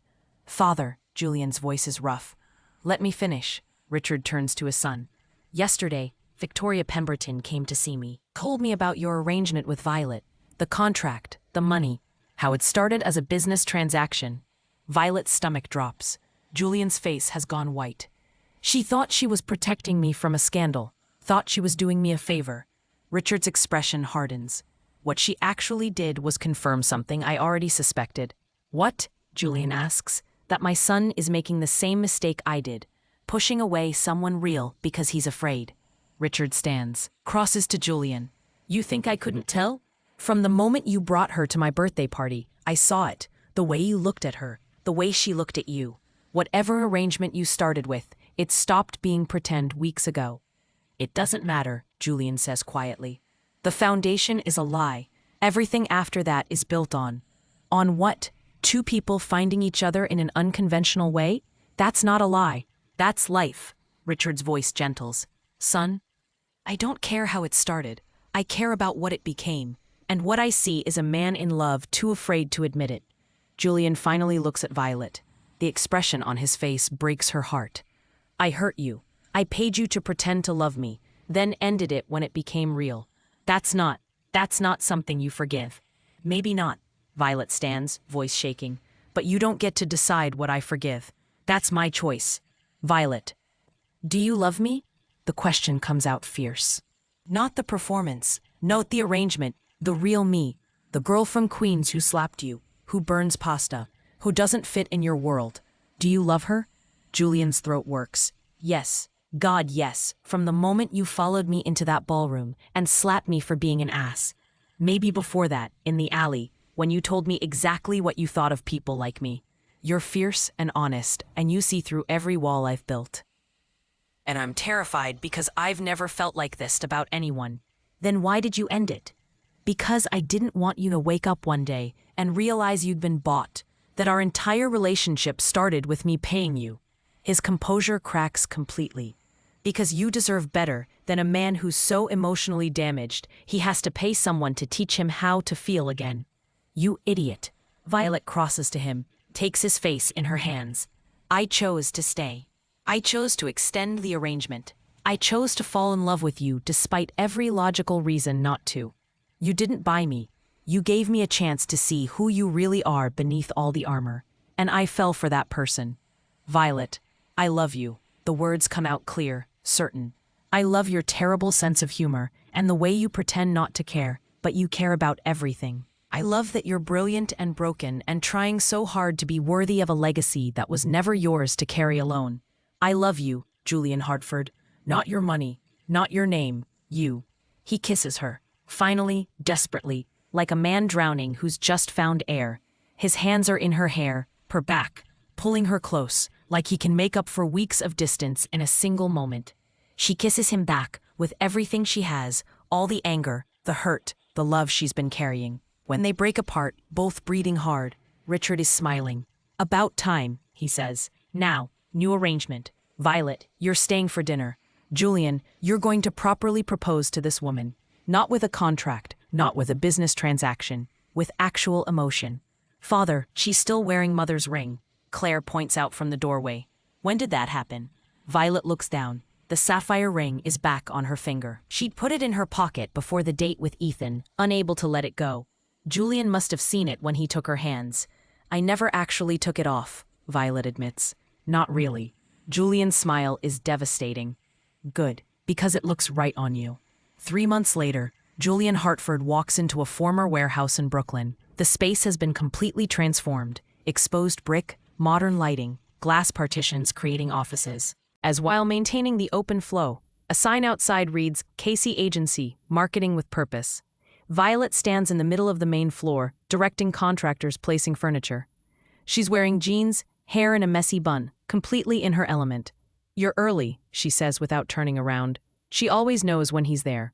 Father, Julian's voice is rough. Let me finish. Richard turns to his son. Yesterday, Victoria Pemberton came to see me, told me about your arrangement with Violet, the contract, the money. how it started as a business transaction. Violet's stomach drops. Julian's face has gone white. She thought she was protecting me from a scandal, thought she was doing me a favor. Richard's expression hardens. What she actually did was confirm something I already suspected. What? Julian asks. That my son is making the same mistake I did, pushing away someone real because he's afraid. Richard stands, crosses to Julian. You think I couldn't tell? From the moment you brought her to my birthday party, I saw it. The way you looked at her, the way she looked at you. Whatever arrangement you started with, it stopped being pretend weeks ago. It doesn't matter, Julian says quietly. The foundation is a lie. Everything after that is built on. On what? Two people finding each other in an unconventional way? That's not a lie. That's life. Richard's voice gentles. Son, I don't care how it started. I care about what it became. And what I see is a man in love too afraid to admit it. Julian finally looks at Violet. The expression on his face breaks her heart. I hurt you. I paid you to pretend to love me, then ended it when it became real. That's not something you forgive. Maybe not. Violet stands, voice shaking. But you don't get to decide what I forgive. That's my choice. Violet. Do you love me? The question comes out fierce. Not the performance. Note the arrangement. The real me. The girl from Queens who slapped you, who burns pasta, who doesn't fit in your world. Do you love her? Julian's throat works. Yes. God, yes. From the moment you followed me into that ballroom and slapped me for being an ass. Maybe before that, in the alley, when you told me exactly what you thought of people like me. You're fierce and honest, and you see through every wall I've built. And I'm terrified because I've never felt like this about anyone. Then why did you end it? Because I didn't want you to wake up one day and realize you'd been bought, that our entire relationship started with me paying you. His composure cracks completely. Because you deserve better than a man who's so emotionally damaged, he has to pay someone to teach him how to feel again. You idiot. Violet crosses to him, takes his face in her hands. I chose to stay. I chose to extend the arrangement. I chose to fall in love with you despite every logical reason not to. You didn't buy me. You gave me a chance to see who you really are beneath all the armor. And I fell for that person. Violet, I love you. The words come out clear, certain. I love your terrible sense of humor and the way you pretend not to care, but you care about everything. I love that you're brilliant and broken and trying so hard to be worthy of a legacy that was never yours to carry alone. I love you, Julian Hartford. Not your money, not your name, you. He kisses her, finally, desperately, like a man drowning who's just found air. His hands are in her hair, her back, pulling her close, like he can make up for weeks of distance in a single moment. She kisses him back with everything she has, all the anger, the hurt, the love she's been carrying. When they break apart, both breathing hard, Richard is smiling. About time, he says. Now, new arrangement. Violet, you're staying for dinner. Julian, you're going to properly propose to this woman. Not with a contract, not with a business transaction, with actual emotion. Father, she's still wearing mother's ring. Claire points out from the doorway. When did that happen? Violet looks down. The sapphire ring is back on her finger. She'd put it in her pocket before the date with Ethan, unable to let it go. Julian must have seen it when he took her hands. I never actually took it off, Violet admits. Not really. Julian's smile is devastating. Good, because it looks right on you. 3 months later, Julian Hartford walks into a former warehouse in Brooklyn. The space has been completely transformed. Exposed brick, modern lighting, glass partitions creating offices. As while maintaining the open flow, a sign outside reads, Casey Agency, Marketing with Purpose. Violet stands in the middle of the main floor, directing contractors placing furniture. She's wearing jeans, hair in a messy bun, completely in her element. You're early, she says without turning around. She always knows when he's there.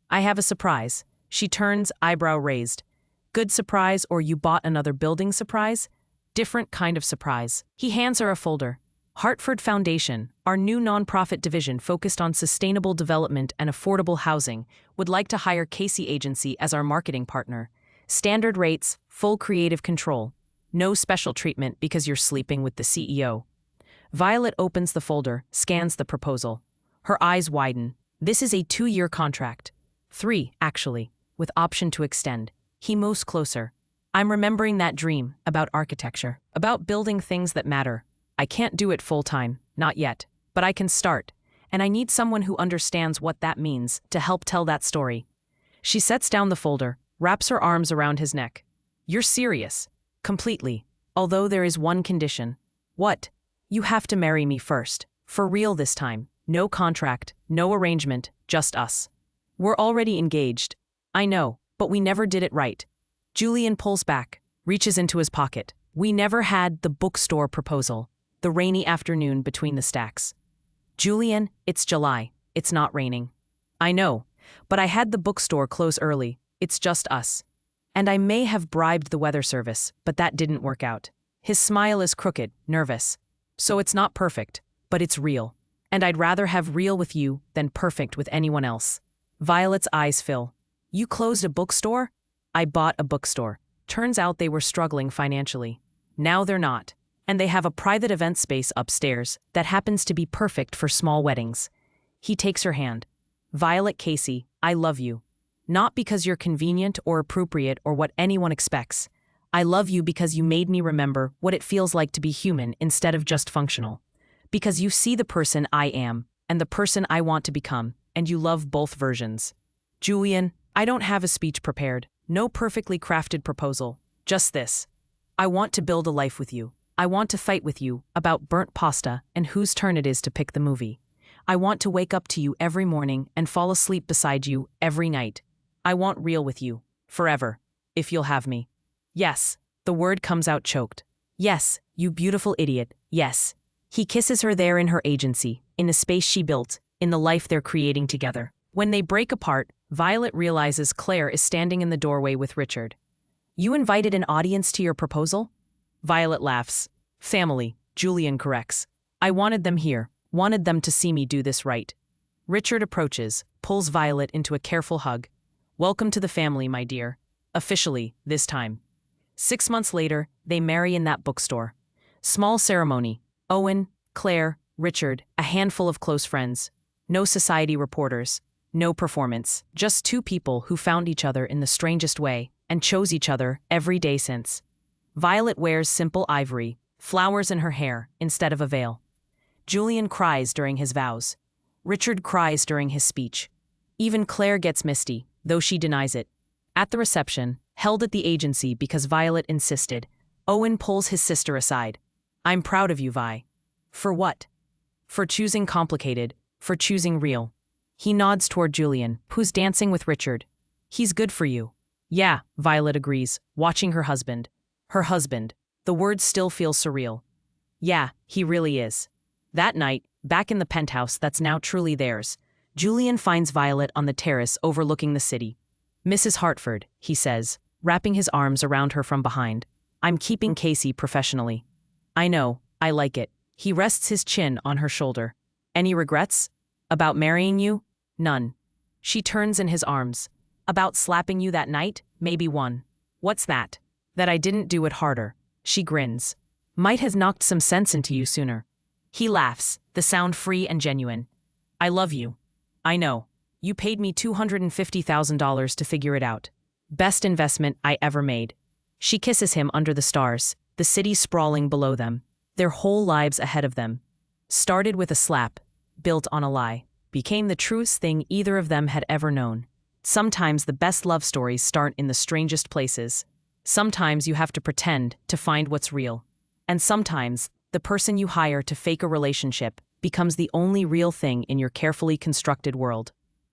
I have a surprise. She turns, eyebrow raised. Good surprise or you bought another building surprise? Different kind of surprise. He hands her a folder. Hartford Foundation, our new nonprofit division focused on sustainable development and affordable housing, would like to hire Casey Agency as our marketing partner. Standard rates, full creative control. No special treatment because you're sleeping with the CEO. Violet opens the folder, scans the proposal. Her eyes widen. This is a 2-year contract. 3, actually, with option to extend. He moves closer. I'm remembering that dream about architecture, about building things that matter. I can't do it full time, not yet, but I can start, and I need someone who understands what that means to help tell that story. She sets down the folder, wraps her arms around his neck. You're serious. Completely. Although there is one condition. What? You have to marry me first. For real this time. No contract, no arrangement, just us. We're already engaged. I know, but we never did it right. Julian pulls back, reaches into his pocket. We never had the bookstore proposal. The rainy afternoon between the stacks. Julian, it's July. It's not raining. I know, but I had the bookstore close early. It's just us. And I may have bribed the weather service, but that didn't work out. His smile is crooked, nervous. So it's not perfect, but it's real. And I'd rather have real with you than perfect with anyone else. Violet's eyes fill. You closed a bookstore? I bought a bookstore. Turns out they were struggling financially. Now they're not. And they have a private event space upstairs that happens to be perfect for small weddings. He takes her hand. Violet Casey, I love you. Not because you're convenient or appropriate or what anyone expects. I love you because you made me remember what it feels like to be human instead of just functional. Because you see the person I am and the person I want to become, and you love both versions. Julian, I don't have a speech prepared, no perfectly crafted proposal, just this. I want to build a life with you. I want to fight with you about burnt pasta and whose turn it is to pick the movie. I want to wake up to you every morning and fall asleep beside you every night. I want real with you, forever, if you'll have me. Yes, the word comes out choked. Yes, you beautiful idiot, yes. He kisses her there in her agency, in the space she built, in the life they're creating together. When they break apart, Violet realizes Claire is standing in the doorway with Richard. You invited an audience to your proposal? Violet laughs. Family, Julian corrects. I wanted them here, wanted them to see me do this right. Richard approaches, pulls Violet into a careful hug. Welcome to the family, my dear. Officially, this time. 6 months later, they marry in that bookstore. Small ceremony. Owen, Claire, Richard, a handful of close friends. No society reporters. No performance. Just two people who found each other in the strangest way and chose each other every day since. Violet wears simple ivory, flowers in her hair instead of a veil. Julian cries during his vows. Richard cries during his speech. Even Claire gets misty, though she denies it. At the reception, held at the agency because Violet insisted, Owen pulls his sister aside. I'm proud of you, Vi. For what? For choosing complicated, for choosing real. He nods toward Julian, who's dancing with Richard. He's good for you. Yeah, Violet agrees, watching her husband. Her husband. The word still feels surreal. Yeah, he really is. That night, back in the penthouse that's now truly theirs, Julian finds Violet on the terrace overlooking the city. Mrs. Hartford, he says, wrapping his arms around her from behind. I'm keeping Casey professionally. I know, I like it. He rests his chin on her shoulder. Any regrets? About marrying you? None. She turns in his arms. About slapping you that night? Maybe one. What's that? That I didn't do it harder. She grins. Might have knocked some sense into you sooner. He laughs, the sound free and genuine. I love you. I know. You paid me $250,000 to figure it out. Best investment I ever made. She kisses him under the stars, the city sprawling below them, their whole lives ahead of them. Started with a slap, built on a lie, became the truest thing either of them had ever known. Sometimes the best love stories start in the strangest places. Sometimes you have to pretend to find what's real. And sometimes, the person you hire to fake a relationship becomes the only real thing in your carefully constructed world.